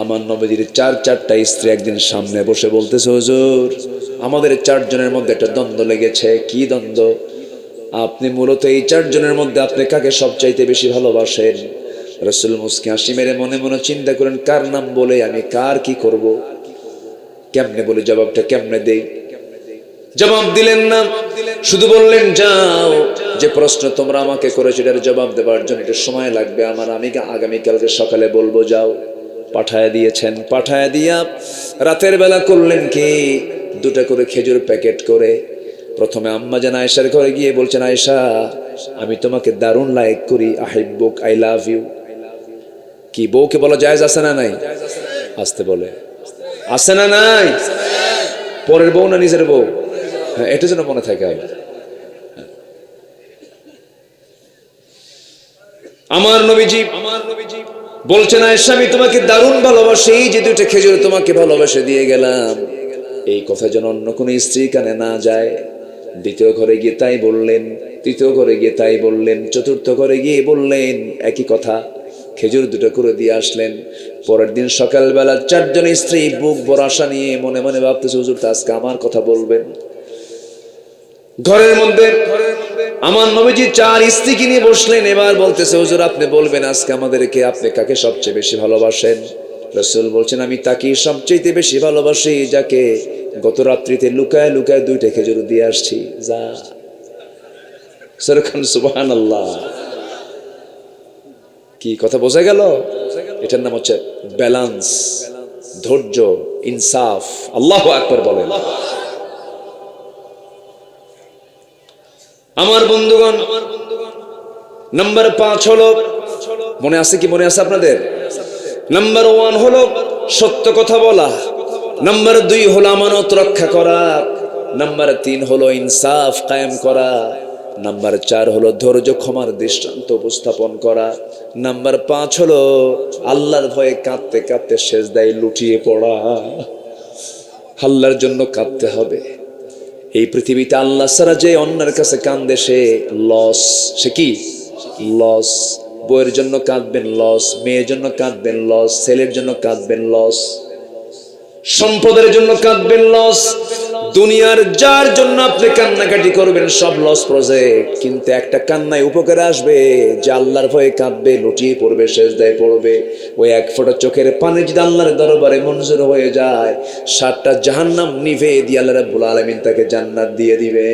আমার নবীজির চারটা স্ত্রী একদিন সামনে বসে বলতেছে, হুজুর আমাদের 4 জনের মধ্যে একটা দ্বন্দ্ব লেগেছে। কি দ্বন্দ্ব? আপনি মূলত এই 4 জনের মধ্যে আপনি কাকে সবচাইতে বেশি ভালোবাসেন? রাসূল মুস্কি হাসি মেরে মনে মনে চিন্তা করেন, কার নাম বলে আমি কার কি করব, কেমনে বলে জবাবটা কেমনে দেই। জবাব দিলেন না, শুধু বললেন, যাও, যে প্রশ্ন তোমরা আমাকে করেছো এটার জবাব দেওয়ার জন্য একটু সময় লাগবে আমার, আমি আগামীকালকে সকালে বলবো, যাও। পাঠায় দিয়েছেন। পাঠায় দিয়া রাতের বেলা করলেন কি, 2টা করে খেজুর প্যাকেট করে প্রথমে আম্মা জান আয়েশার ঘরে গিয়ে বলছেন, আয়েশা আমি তোমাকে দারুণ লাইক করি, আহিব্বুক, আই লাভ ইউ। কি বউকে বলা জায়েজ আছে না নাই? আসতে বলে, আছে না নাই? পরের বউ না নিজের বউ? হ্যাঁ, এটা যেন মনে থাকে। আমার নবীজি বলছেন, আয়েশা আমি তোমাকে দারুণ ভালোবাসি, এই যে 2টা খেজুর তোমাকে ভালোবাসে দিয়ে গেলাম, এই কথা যেন অন্য কোনো স্ত্রী কানে না যায়। 2য় ঘরে গিয়ে তাই বললেন, 3য় ঘরে গিয়ে তাই বললেন, 4র্থ ঘরে গিয়ে বললেন একই কথা। খেজুর 2টা করে দিয়ে আসলেন। পরের দিন সকালবেলা 4 জন স্ত্রী বুক ভরা আশা নিয়ে মনে মনে ভাবতেছে, হুজুর তো আজকে আমার কথা বলবেন। ঘরের মধ্যে আমার নবীজি 4 স্ত্রীকে নিয়ে বসলেন। এবার বলতেছে, হুজুর আপনি বলবেন আজকে আমাদেরকে আপনি কাকে সবচেয়ে বেশি ভালোবাসেন? রাসূল বলছেন, আমি তাকেই সবচেয়ে বেশি ভালোবাসি যাকে গত রাত্রিতে লুকায় লুকায় 2টা খেজুর দিয়ে আসছি। যা সরখান সুবহানাল্লাহ। কি কথা বোঝা গেল? এটার নাম হচ্ছে ব্যালেন্স, ধৈর্য, ইনসাফ। আল্লাহু আকবার বলেন। আমার বন্ধুগণ, নাম্বার 5 হলো, মনে আছে কি? মনে আছে আপনাদের? নাম্বার 1 হলো সত্য কথা বলা, নাম্বার 2 হলো আমানত রক্ষা করা, নাম্বার 3 হলো ইনসাফ কায়েম করা, নাম্বার 4 হলো ধৈর্য ক্ষমার দৃষ্টান্ত উপস্থাপন করা, নাম্বার 5 হলো আল্লাহর ভয়ে কাঁদতে কাঁদতে সেজদায় লুটিয়ে পড়া। আল্লাহর জন্য কাঁদতে হবে। এই পৃথিবীতে আল্লাহ ছাড়া যে অন্যের কাছে কান্দে সে লস। সে কি? লস। বউয়ের জন্য কাঁদবেন, লস। মেয়ের জন্য কাঁদবেন, লস। ছেলের জন্য কাঁদবেন, লস। সম্পদের জন্য কাঁদবেন, লস। দুনিয়ার যার জন্য আপনি কান্নাকাটি করবেন সব লস প্রজেক্ট। কিন্তু একটা কান্নায় উপকারে আসবে, যে আল্লাহর ভয়ে কাঁদবে, লুটিয়ে পড়বে, সেজদায় পড়বে। ওই 1 ফোঁটা চোখের পানি যদি আল্লাহর দরবারে মঞ্জুর হয়ে যায়, 7টা জাহান্নাম নিভে দিয়ে আল্লাহ রাব্বুল আলামিন তাকে জান্নাত দিয়ে দিবে।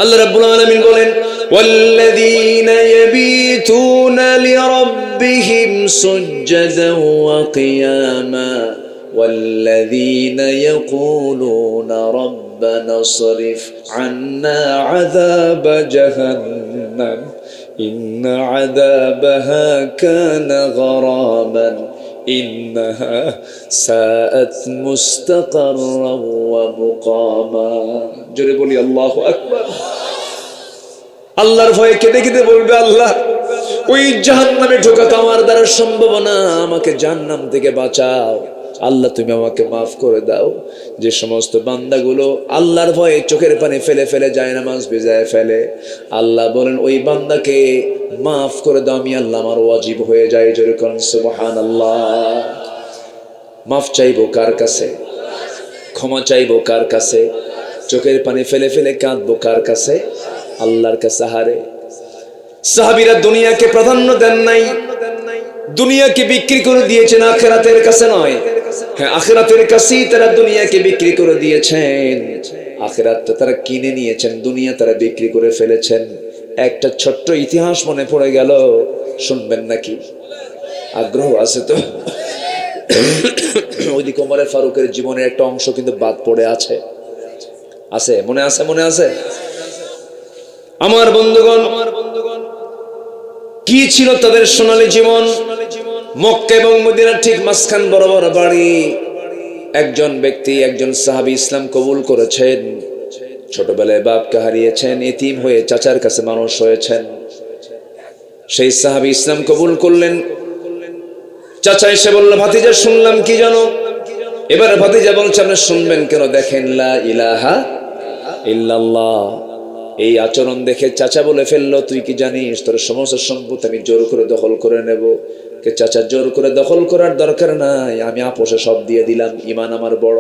আল্লাহ রাব্বুল আলামিন বলেন, ওয়াল্লাযীনা ইয়াবিতুনা লিরাব্বিহিম সুজদান ওয়া কিয়ামা ওয়াল্লাযীনা ইয়াকুলুনা রাব্বানা সরিফ আন্না আযাবা জাহান্নাম ইন্না আযাবাহা কানা গরামান ইন্নাহা সাআত মুস্তাকাররান ওয়া মুকামা। জোরে বলি আল্লাহু আকবার। আল্লাহর ভয়ে কেঁদে কেঁদে বলবে, আল্লাহ ওই জাহান্নামে ঢোকা তো আমার দ্বারা সম্ভব না, আমাকে জাহান্নাম থেকে বাঁচাও। আল্লাহ তুমি আমাকে মাফ করে দাও। যে সমস্ত বান্দাগুলো আল্লাহর ভয়ে চোখের পানি ফেলে ফেলে যায় নামাজ ভিজায় ফেলে, আল্লাহ বলেন ওই বান্দাকে মাফ করে দাও, আমি আল্লাহ আমার ওয়াজিব হয়ে যায়। জোরে কোন সুবহানাল্লাহ। মাফ চাইবো কার কাছে? ক্ষমা চাইবো কার কাছে? চোখের পানি ফেলে ফেলে কাঁদবো কার কাছে? আল্লাহর কাছে। হারে সাহাবীরা দুনিয়াকে প্রাধান্য দেন নাই, দুনিয়াকে বিক্রি করে দিয়েছেন আখিরাতের কাছে নয়। হ্যাঁ, আখিরাতের কাছেই তারা দুনিয়াকে বিক্রি করে দিয়েছেন। আখিরাতটা তারা কিনে নিয়েছেন, দুনিয়া তারা বিক্রি করে ফেলেছেন। একটা ছোট্ট ইতিহাস মনে পড়ে গেল, শুনবেন নাকি? আগ্রহ আছে তো? ওইদিকে ওমরে ফারুকের জীবনের একটা অংশ কিন্তু বাদ পড়ে আছে। আছে? মনে আছে? মনে আছে? আমার বন্ধুগণ, কি ছিল তাদের সোনালী জীবন? মক্কা এবং মদিনার ঠিক মাঝখান বরাবর বাড়ি। একজন ব্যক্তি, একজন সাহাবী ইসলাম কবুল করেছেন। ছোটবেলায় বাপকে হারিয়েছেন, এতিম হয়ে চাচার কাছে মানুষ হয়েছেন। সেই সাহাবী ইসলাম কবুল করলেন। চাচা এসে বলল, ভাতিজা শুনলাম কি জানো? এবার ভাতিজা বলছে, আপনি শুনবেন কেন? দেখেন, লা ইলাহা ইল্লাল্লাহ এই আচরণ দেখে চাচা বলে ফেললো, তুই কি জানিস তোর সমস্ত সম্পত্তি আমি জোর করে দখল করে নেব? কে চাচা, জোর করে দখল করার দরকার নাই, আমি আপোষে সব দিয়ে দিলাম, ঈমান আমার বড়।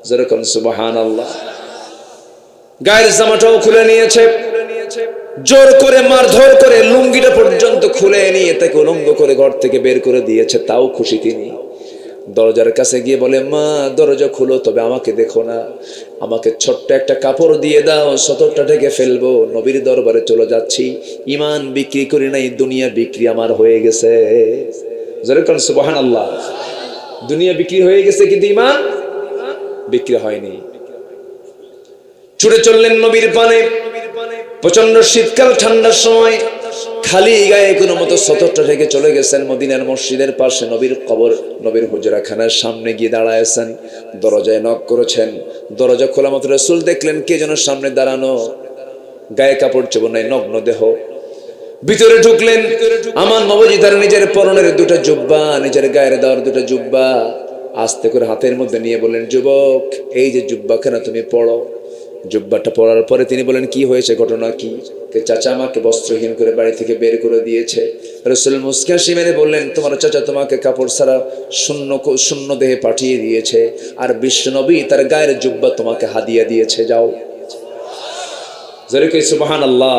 যেরকম সুবহানাল্লাহ। গায়ের জামাটাও খুলে নিয়েছে, জোর করে মারধর করে লুঙ্গিটা পর্যন্ত খুলে নিয়ে তাকে উলঙ্গ করে ঘর থেকে বের করে দিয়েছে, তাও খুশি তিনি। দরজার কাছে গিয়ে বলে, মা দরজা খুলো, তবে আমাকে দেখো না, আমাকে ছোট্ট একটা কাপড় দিয়ে দাও, সতরটা ঢেকে ফেলবো, নবীর দরবারে চলে যাচ্ছি। ঈমান বিক্রি করি নাই, দুনিয়া বিক্রি আমার হয়ে গেছে। যেরকম সুবহানাল্লাহ। দুনিয়া বিক্রি হয়ে গেছে কিন্তু ঈমান বিক্রি হয়নি। ছুটে চললেন নবীর পানে। প্রচন্ড শীতকাল, ঠান্ডার সময় খালি গায়ে কোনো মতো সতরটা ঢেকে চলে গেছেন মদিনার মসজিদের পাশে নবীর কবর, নবীর হুজরাখানার সামনে গিয়ে দাঁড়ায়ছেন। দরজায় নক করেছেন, দরজা খোলা মাত্র রাসূল দেখলেন কে যেন সামনে দাঁড়ানো, গায়ে কাপড় চোপড় নাই, নগ্ন দেহ। ভিতরে ঢুকলেন, আমার নবজি তার নিজের পরনের দুটো জুব্বা, নিজের গায়ের দেওয়ার দুটো জুব্বা আস্তে করে হাতের মধ্যে নিয়ে বললেন, যুবক এই যে জুব্বাখানা তুমি পড়ো। জুব্বাটা পড়ার পরে তিনি বলেন, কি হয়েছে, ঘটনা কি? চাচা আমাকে বস্ত্রহীন করে বাড়ি থেকে বের করে দিয়েছে। রাসূল মুস্কি হাসি মেরে বললেন, তোমার চাচা তোমাকে কাপড় ছাড়া শূন্য দেহে পাঠিয়ে দিয়েছে, আর বিশ্বনবী তার গায়ের জুব্বা তোমাকে হাদিয়া দিয়েছে, যাও। যেরকম সুবহানাল্লাহ।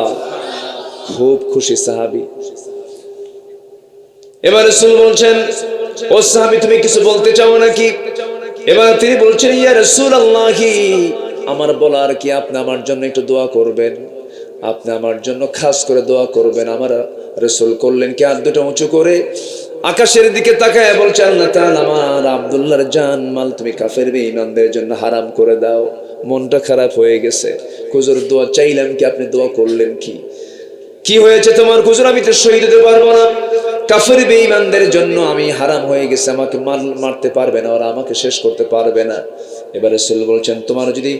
খুব খুশি সাহাবী। এবার রাসূল বলছেন, ও সাহাবী তুমি কিছু বলতে চাও নাকি? এবার তিনি বলছেন, ইয়া রাসূলুল্লাহ, আমার বলার কি, আপনি আমার জন্য একটু দোয়া করবেন, আপনি আমার জন্য খাস করে দোয়া করবেন। আমার রাসূল করলেন কি, হাত দুটো উঁচু করে আকাশের দিকে তাকায় বলছে, আল্লাহ তাআলা আমার আব্দুল্লাহর জান মাল তুমি কাফের বেঈমানদের জন্য হারাম করে দাও। মনটা খারাপ হয়ে গেছে, হুজুর দোয়া চাইলাম কি, আপনি দোয়া করলেন কি? কি হয়েছে তোমার হুজুর? আমি তো শহীদ হতে পারবো না, কাফের বেঈমানদের জন্য আমি হারাম হয়ে গেছে, আমাকে মারতে পারবে না, ওরা আমাকে শেষ করতে পারবে না। এবার রাসূল বলছেন, তোমার যদি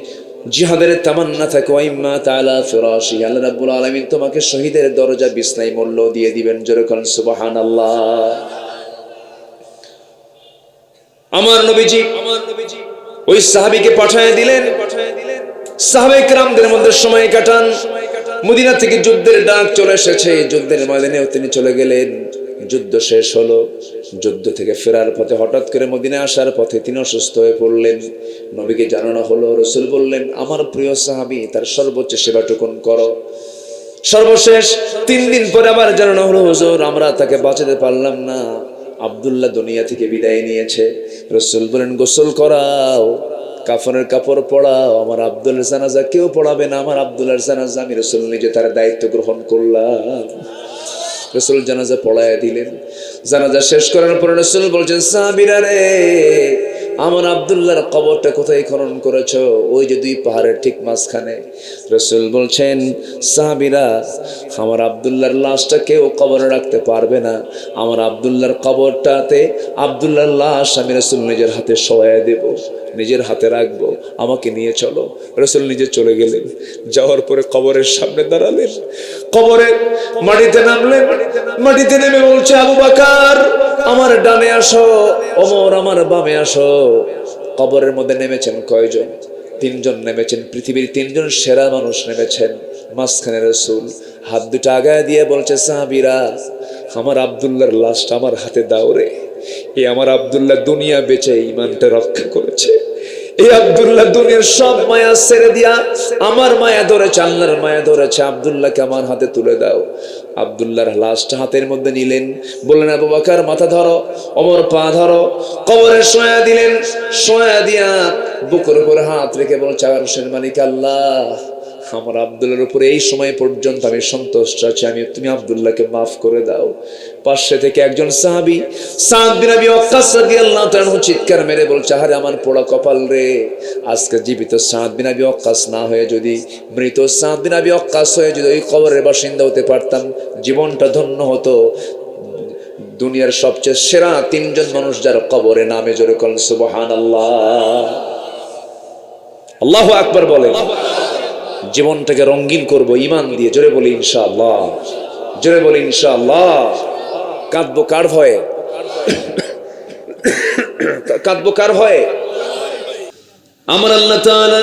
জিহাদের তামান্না থাকে, ওয়াইম্মা তাআলা ফিরাশি, আল্লাহ রাব্বুল আলামিন তোমাকে শহীদের দরজা বিছনায় মূল্য দিয়ে দিবেন। যেরকম সুবহানাল্লাহ। আমার নবীজি ওই সাহাবীকে পাঠিয়ে দিলেন, সাহাবায়ে কেরামদের মধ্যে সময় কাটান। মদিনা থেকে যুদ্ধের ডাক চলে এসেছে, যুদ্ধের ময়দানেও তিনি চলে গেলেন। যুদ্ধ শেষ হলো, যুদ্ধ থেকে ফেরার পথে হঠাৎ করে মদিনায় আসার পথে তিনি অসুস্থ হয়ে পড়লেন। নবীকে জানানো হলো, রাসূল বললেন, আমার প্রিয় সাহাবী তার সর্বোচ্চ সেবাটুকুন করো। সর্বশেষ 3 দিন পরে আবার জানানো হলো, হুজুর আমরা তাকে বাঁচাতে পারলাম না, আব্দুল্লাহ দুনিয়া থেকে বিদায় নিয়েছে। রাসূল বলেন, গোসল করাও, কাফনের কাপড় পড়াও, আমার আব্দুল্লাহর জানাজা কেউ পড়াবে না, আমার আব্দুল্লাহর জানাজা আমি রাসূল নিজে তার দায়িত্ব গ্রহণ করলাম। রাসূল জানাজা পড়ায় দিলেন। জানাজা শেষ করার পরে রাসূল বলছেন, সাহাবীরা রে, আমার আব্দুল্লাহর কবরটা কোথায় খনন করেছো? ওই যে 2 পাহাড়ের ঠিক মাঝখানে। রাসূল বলছেন, সাহাবীরা, আমার আব্দুল্লাহর লাশটা কেউ কবরে রাখতে পারবে না, আমার আব্দুল্লাহর কবরটাতে আব্দুল্লাহর লাশ আমি রাসূল নিজের হাতে শোয়ায় দেব, নিজের হাতে রাখবো, আমাকে নিয়ে চলো। রাসূল নিজে চলে গেলেন। যাওয়ার পরে কবরের সামনে দাঁড়ালেন, কবরের মাটিতে নামলেন। মাটিতে নেমে বলছে, আবু বকর আমার ডানে আসো, ওমর আমার বামে আসো। কবরের মধ্যে নেমেছেন কয়জন? 3 জন নেমেছেন, পৃথিবীর 3 জন সেরা মানুষ নেমেছেন। মাঝখানে রাসূল হাত দুটো আগায় দিয়ে বলছে, সাহাবীরা, আমার আব্দুল্লাহর লাশটা আমার হাতে দাও রে। এই আমার আব্দুল্লাহ দুনিয়া বেঁচে ঈমানটা রক্ষা করেছে। এই আব্দুল্লাহ দুনিয়ার সব মায়া ছেড়ে দিয়া আমার মায়া ধরেছে, আল্লাহর মায়া ধরেছে, আব্দুল্লাহকে আমার হাতে তুলে দাও। আব্দুল্লাহর লাশটা হাতের মধ্যে নিলেন, বললেন, আবু বকর মাথা ধরো, ওমর পা ধরো। কবরে শোয়া দিলেন। শোয়া দিয়া বুকের উপর হাত রেখে বলছে, আরশের মালিক আল্লাহ, আমার আব্দুল্লাহর উপরে এই সময় পর্যন্ত আমি সন্তুষ্ট আছি, তুমি আব্দুল্লাহকে মাফ করে দাও। পাশে থেকে একজন সাহাবী সাদ বিন আবি ওয়াক্কাস রাদিয়াল্লাহু তাআলা চিৎকার মেরে বলছে, আরে আমার পোড়া কপাল রে, আজকে জীবিত সাদ বিন আবি ওয়াক্কাস না হয়ে যদি মৃত সাদ বিন আবি ওয়াক্কাস হয়ে যদি ওই কবরের বাসিন্দা হতে পারতাম, জীবনটা ধন্য হতো। দুনিয়ার সবচেয়ে সেরা 3 জন মানুষ যার কবরে নামে, জোরে বলেন সুবহানাল্লাহ। আল্লাহু আকবার বলেন। জীবনটাকে রঙিন করব ঈমান দিয়ে, জোরে বলি ইনশাআল্লাহ, জোরে বলি ইনশাআল্লাহ। কাঁদবো কার ভয়ে? কাঁদবো কার ভয়ে? আমার আল্লাহ তাআলা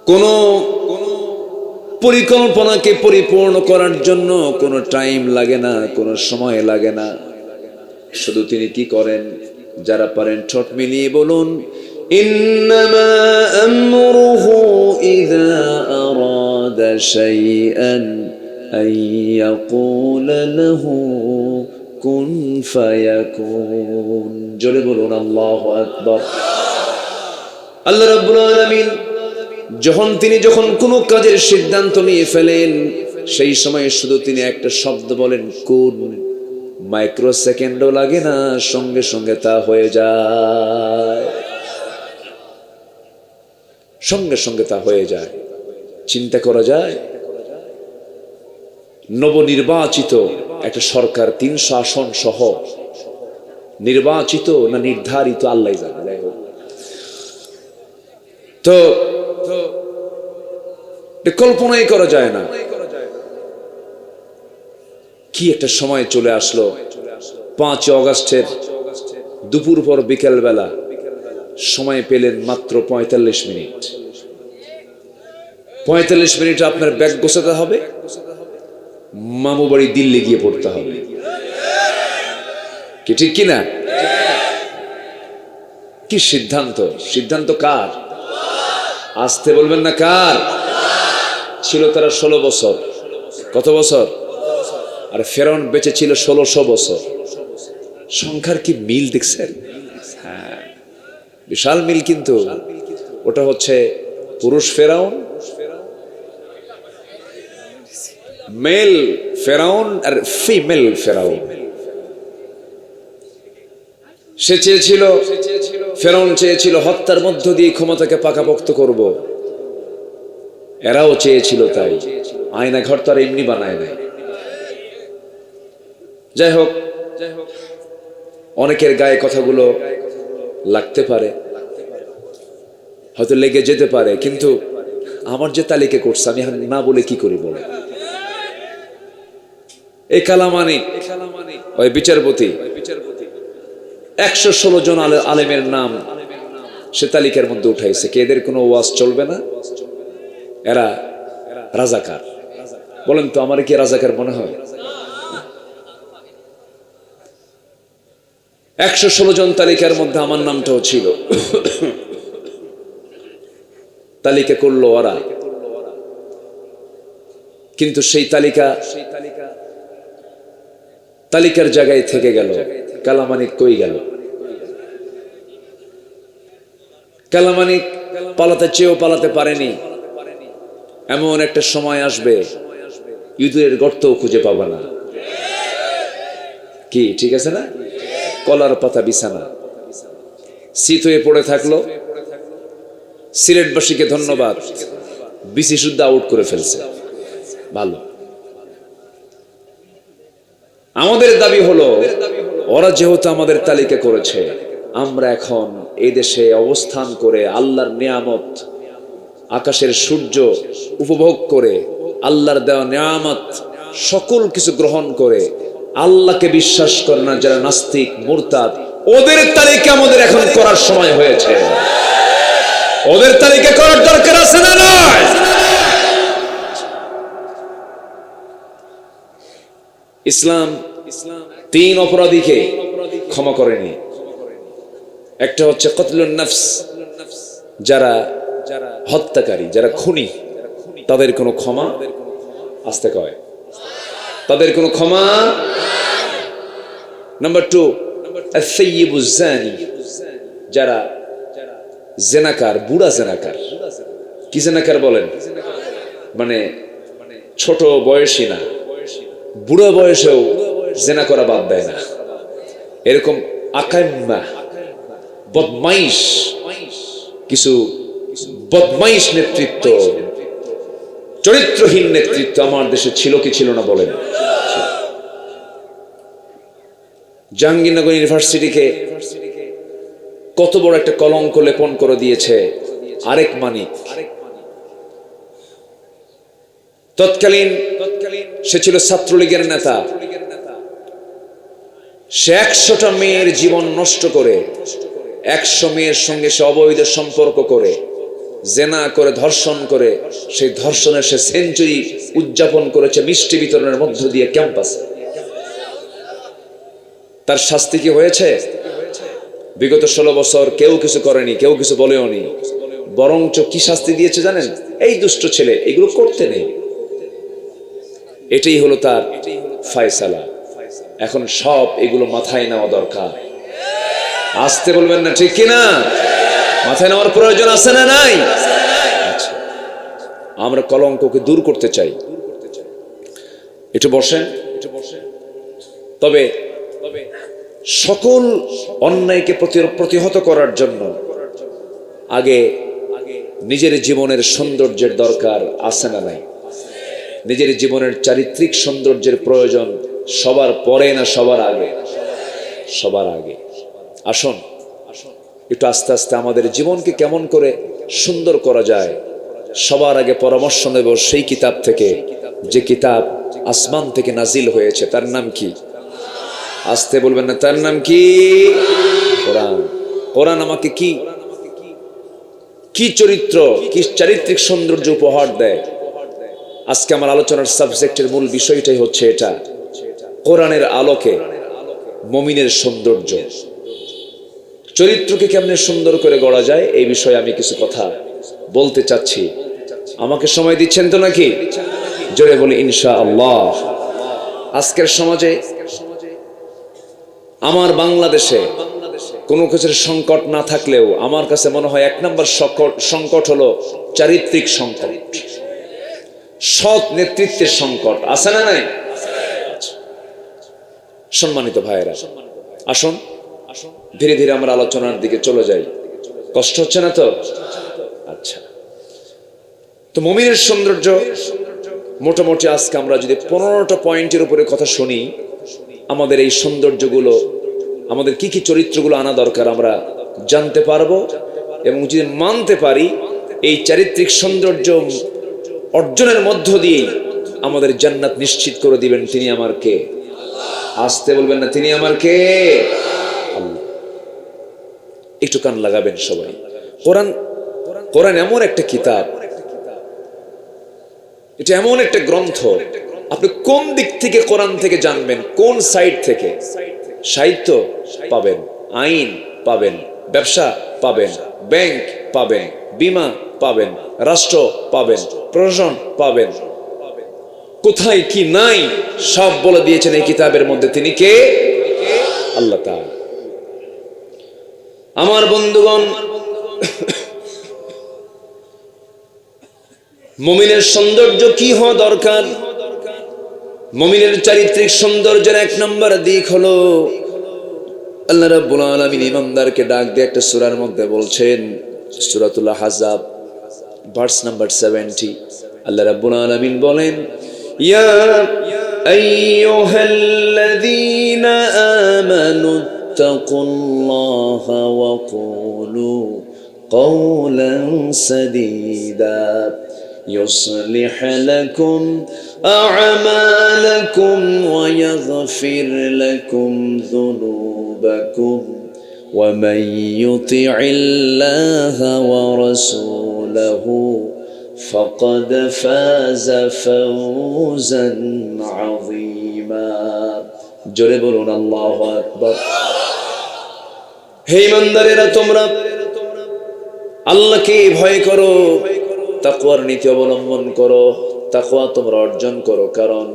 কোন পরিকল্পনাকে পরিপূর্ণ করার জন্য কোনো টাইম লাগে না, কোনো সময় লাগে না। শুধু তিনি কি করেন? যারা পারেন ঠোঁট মিলিয়ে বলুন, ইন্নামা আমরুহু ইযা আরাদা শাইআন আন ইয়াকুলা লাহু কুন ফায়াকুন। জোরে বলুন আল্লাহু আকবার। আল্লাহ রাব্বুল আলামিন যখন কোনো কাজের সিদ্ধান্ত নিয়ে ফেলেন, সেই সময় শুধু তিনি একটা শব্দ বলেন, কুন। মাইক্রো সেকেন্ডও লাগে না, সঙ্গে সঙ্গে তা হয়ে যায়, সঙ্গে সঙ্গে তা হয়ে যায়। চিন্তা করা যায়, নবনির্বাচিত একটা সরকার 300 আসন সহ, নির্বাচিত না নির্ধারিত আল্লাহ জানে, তো কল্পনাই করা যায় না। কি একটা সময় চলে আসলো। 5 অগাস্টের দুপুর পর বিকেল বেলা সময় পেলেন মাত্র 45 মিনিট। 45 মিনিটে আপনার ব্যাগ গোছাতে হবে, মামু বাড়ি দিল্লি গিয়ে পড়তে হবে। কি ঠিক কিনা? কি সিদ্ধান্ত! সিদ্ধান্ত কার? আসতে বলবেন না কার? ছিল তারা 16 বছর। কত বছর? আর ফেরাউন বেঁচে ছিল 1600 বছর। সংখ্যার কি মিল দেখছেন? হ্যাঁ, বিশাল মিল। কিন্তু ওটা হচ্ছে পুরুষ ফেরাউন, মেল ফেরাউন আর ফিমেল ফেরাউন। সে চেয়েছিল, ফেরাউন চেয়েছিল হত্যার মধ্য দিয়ে ক্ষমতাকে পাকাপোক্ত করব। এরাও চেয়েছিল তাই। আয়না ঘর তো আর এমনি বানায় নাই। যাই হোক, অনেকের গায়ে কথাগুলো লাগতে পারে, হয়তো লেগে যেতে পারে, কিন্তু আমার যে তালিকা করছে আমি না বলে কি করি বলে? এই কালামানিক, ওই বিচারপতি, 116 জন আলেমের নাম সে তালিকার মধ্যে উঠাইছে। কে এদের কোনো ওয়াজ চলবে না? এরা রাজাকার। বলেন তো, আমার কি রাজাকার মনে হয়? 116 জন তালিকার মধ্যে আমার নামটাও ছিল। তালিকা করলো ওরা, কিন্তু সেই তালিকার জায়গায় থেকে গেল। কালামানিক কই গেল? কালামানিক পালাতে চেয়েও পালাতে পারেনি। এমন একটা সময় আসবে ইঁদুরের গর্তও খুঁজে পাবে না। কি ঠিক আছে না? কলার পাতা বিছানা, শীত হয়ে পড়ে থাকলো। সিলেটবাসীকে ধন্যবাদ, বিসি শুদ্ধ আউট করে ফেলছে। ভালো। আমাদের দাবি হলো, ওরা যেহেতু আমাদের তালিকা করেছে, আমরা এখন এই দেশে অবস্থান করে আল্লাহর নিয়ামত, আকাশের সূর্য উপভোগ করে, আল্লাহর দেওয়া নিয়ামত সকল কিছু গ্রহণ করে আল্লাহকে বিশ্বাস করে না যারা নাস্তিক মুরতাদ, ওদের তালিকা আমাদের এখন করার সময় হয়েছে। ওদের তালিকা করার দরকার আছে না নয়? ইসলাম 3 অপরাধীকে ক্ষমা করেনি। একটা হচ্ছে কতলুন নফস, যারা হত্যাকারী, যারা খুনি, তাদের কোনো ক্ষমা, আসতে কয়, তাদের কোনো ক্ষমা। নাম্বার 2 আস-সাইয়্যিবুজ জানি, যারা জেনাকার, বুড়া জেনাকার। কি জেনাকার বলেন? মানে ছোট বয়সী না, বুড়া বয়সেও জেনা করা বাদ দেয় না, এরকম আকাম্মা, বদমাইশ, কিছু বদমাইশ নেতৃত্ব, চরিত্রহীন নেতৃত্ব আমার দেশে ছিল কি ছিল না বলেন? জাহাঙ্গীরনগর ইউনিভার্সিটিকে কত বড় একটা কলঙ্ক লেপন করে দিয়েছে আরেক মানিক। তৎকালীন সে ছিল ছাত্রলীগের নেতা। সে 100টা মেয়ের জীবন নষ্ট করে, 100 মেয়ের সঙ্গে সে অবৈধ সম্পর্ক করে জেনা করে ধর্ষণ করে সেই ধর্ষণের সে সেঞ্চুরি উদযাপন করেছে মিষ্টি বিতরণের মধ্য দিয়ে ক্যাম্পাসে। তার শাস্তি কি হয়েছে? বিগত 16 বছর কেউ কিছু করেনি, কেউ কিছু বলেও নি, বরঞ্চ কি শাস্তি দিয়েছে জানেন? এই দুষ্ট ছেলে এগুলো করতে নেই, এটাই হলো তার ফয়সালা। এখন সব এগুলো মাথায় নেওয়া দরকার। আসতে বলবেন না, ঠিক কিনা? মাথায় নেওয়ার প্রয়োজন আছে না নাই? আচ্ছা, আমরা কলঙ্ককে দূর করতে চাই। একটু বসেন। তবে সকল অন্যায়কে প্রতিহত করার জন্য আগে নিজের জীবনের সৌন্দর্যের দরকার আছে না নাই? নিজের জীবনের চারিত্রিক সৌন্দর্যের প্রয়োজন সবার পরে না সবার আগে? সবার আগে। আসুন একটু আস্তে আস্তে আমাদের জীবনকে কেমন করে সুন্দর করা যায় সবার আগে পরামর্শ নেব সেই কিতাব থেকে, যে কিতাব আসমান থেকে নাজিল হয়েছে। তার নাম কি? আসতে বলবেন না, তার নাম কি? কোরআন। কোরআন আমাকে কি কি চরিত্র, কি চারিত্রিক সৌন্দর্য উপহার দেয়। আজকে আমার আলোচনার সাবজেক্টের মূল বিষয়টাই হচ্ছে এটা, কোরআনের আলোকে মুমিনের সৌন্দর্য, চরিত্রকে কেমনে সুন্দর করে গড়া যায় এই বিষয়ে আমি কিছু কথা বলতে চাচ্ছি। আমাকে সময় দিচ্ছেন তো নাকি? জোরে বলি ইনশাআল্লাহ। আজকের সমাজে, আমার বাংলাদেশে কোনো কিছুর সংকট না থাকলেও আমার কাছে মনে হয় 1 নম্বর সংকট হলো চারিত্রিক সংকট, সৎ নেতৃত্বের সংকট। আছে না নাই? সম্মানিত ভাইয়েরা, আসুন ধীরে ধীরে আমরা আলোচনার দিকে চলে যাই। কষ্ট হচ্ছে না তো? আচ্ছা, তো মুমিনের সৌন্দর্য মোটামুটি আজকে আমরা যদি 15টা পয়েন্টের উপরে কথা শুনি, আমাদের এই সৌন্দর্যগুলো, আমাদের কি কি চরিত্রগুলো আনা দরকার আমরা জানতে পারবো, এবং যদি মানতে পারি এই চারিত্রিক সৌন্দর্য অর্জনের মধ্য দিয়ে আমাদের জান্নাত নিশ্চিত করে দিবেন। তিনি আমার কে? আসতে বলবেন না, তিনি আমার কে? আল্লাহ। একটু কান লাগাবেন সবাই। কোরআন এমন একটা কিতাব, এটা এমন একটা গ্রন্থ, আপনি কোন দিক থেকে কোরআন থেকে জানবেন, কোন সাইড থেকে? সাহিত্য পাবেন, আইন পাবেন, ব্যবসা পাবেন, ব্যাংক পাবেন, বীমা পাবেন, রাষ্ট্র পাবেন, প্রশাসন পাবেন, কোথায় কি নাই সব বলে দিয়েছেন এই কিতাবের মধ্যে। তিনি কে? আল্লাহ তাআলা। আমার বন্ধুগণ, মুমিনের সৌন্দর্য কি হওয়া দরকার? মুমিনের চারিত্রিক সৌন্দর্যের 1 নম্বর দিক হলো, আল্লাহ রাব্বুল আলামিন ইমানদারকে ডাক দিয়ে একটা সূরার মধ্যে বলছেন, সূরাতুল আহজাব ভার্স নাম্বার 70। আল্লাহ রাব্বুল আলামিন বলেন, ইয়া আইয়ুহাল্লাযীনা আমানু তাকুল্লাহা ওয়া কুলু কওলান সাদীদা يصلح لكم أعمالكم ويغفر لكم ذنوبكم ومن يطع الله ورسوله فقد فاز فوزا عظيما। জোরে বলুন আল্লাহু আকবার। হে ইমানদারেরা, তোমরা আল্লাহকে ভয় করো, তাকওয়ার নীতি অবলম্বন করো, তাকওয়া তোমরা অর্জন করো, কারণ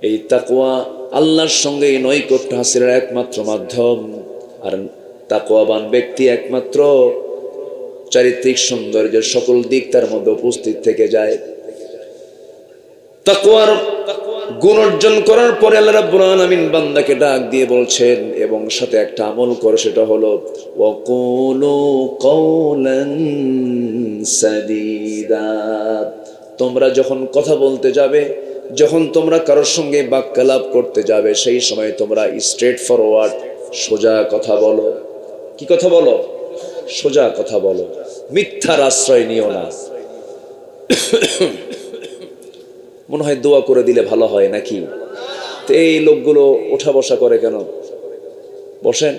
এই তাকওয়া আল্লাহর সঙ্গে নৈকট্য হাসিলের একমাত্র মাধ্যম। আর তাকওয়াবান ব্যক্তি একমাত্র চারিত্রিক সৌন্দর্যের সকল দিক তার মধ্যে উপস্থিত থেকে যায়। তাকওয়ার গুণ অর্জন করার পরে আল্লাহ রাব্বুল আলামিন বান্দাকে ডাক দিয়ে বলছেন, এবং সাথে একটা আমল করে, সেটা হলো ওয়াকুলু কওলান সাদীদা। তোমরা যখন কথা বলতে যাবে, যখন তোমরা কারোর সঙ্গে বাক্যালাপ করতে যাবে, সেই সময় তোমরা স্ট্রেট ফরওয়ার্ড, সোজা কথা বলো। কি কথা বলো? সোজা কথা বলো, মিথ্যার আশ্রয় নিও না। মনে হয় দোয়া করে দিলে ভালো হয় নাকি? তো এই লোকগুলো ওঠা বসা করে কেন? বসেন।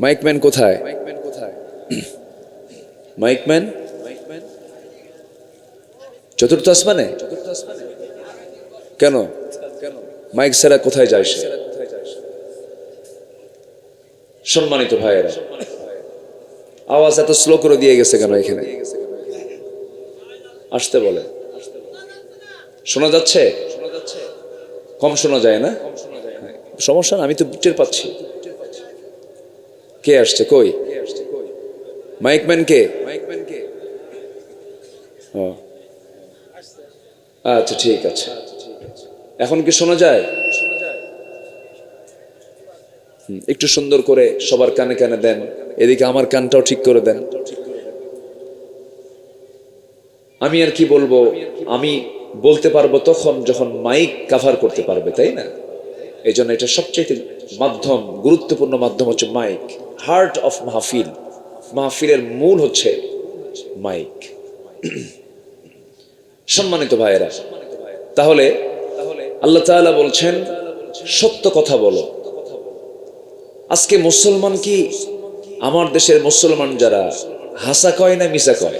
মাইকম্যান কোথায়? মাইকম্যান চতুর্থ আসমানে? কেন? মাইক ছাড়া কোথায় যায় সে? সম্মানিত ভাইয়েরা, আওয়াজ এত স্লো করে দিয়ে গেছে কেন? এখানে আসতে বলে। শোনা যাচ্ছে? কম শোনা যায় না? সমস্যা না, আমি তো টের পাচ্ছি। কে আসছে? কই মাইকম্যান? কে? আচ্ছা ঠিক আছে। এখন কি শোনা যায়? একটু সুন্দর করে সবার কানে কানে দেন, এদিকে আমার কানটাও ঠিক করে দেন। আমি আর কি বলবো, আমি বলতে পারবো তখন যখন মাইক কাভার করতে পারবে, তাই না? এই জন্য এটা সবচেয়ে মাধ্যম, গুরুত্বপূর্ণ মাধ্যম হচ্ছে মাইক। হার্ট অফ মাহফিল, মাহফিলের মূল হচ্ছে মাইক। সম্মানিত ভাইয়েরা, তাহলে আল্লাহ তাআলা বলছেন সত্য কথা বলো। আজকে মুসলমান কি, আমার দেশের মুসলমান যারা, হাসা কয় না মিছা কয়?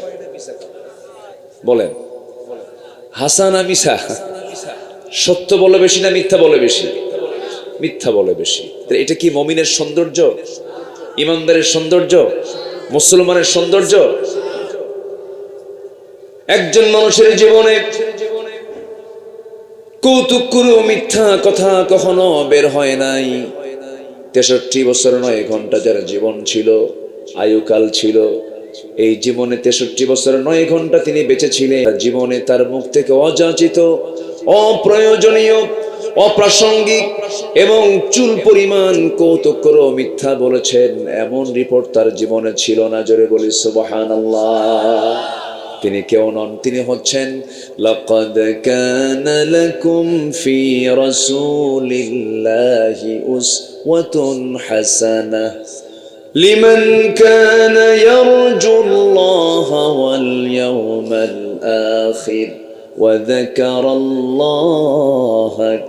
বলেন, হাসা না মিছা? সত্য বলে বেশি না মিথ্যা বলে বেশি? মিথ্যা বলে বেশি। এটা কি মুমিনের সৌন্দর্য, ইমানদারের সৌন্দর্য, মুসলমানের সৌন্দর্য? একজন মানুষের জীবনে কৌতুক করেও মিথ্যা কথা কখনো বের হয় নাই। 63 বছর 9 ঘন্টা যার জীবন ছিল, আয়ুকাল ছিল, এই জীবনে 63 বছর 9 ঘন্টা তিনি বেঁচে ছিলেন। জীবনে তার মুখ থেকে অযাচিত, অপ্রয়োজনীয়, অপ্রাসঙ্গিক এবং চুল পরিমাণ কৌতুক করে মিথ্যা বলেছেন এমন রিপোর্ট তার জীবনে ছিল না। জোরে বলি সুবহানাল্লাহ। তিনি কেউ নন, তিনি হচ্ছেন লাকাদ কানা লাকুম ফি রাসূলিল্লাহি উসওয়াতুন হাসানাহ লিমান কানা ইয়ারজুল্লাহা ওয়াল ইয়াওমাল আখির ওয়া যাকারাল্লাহা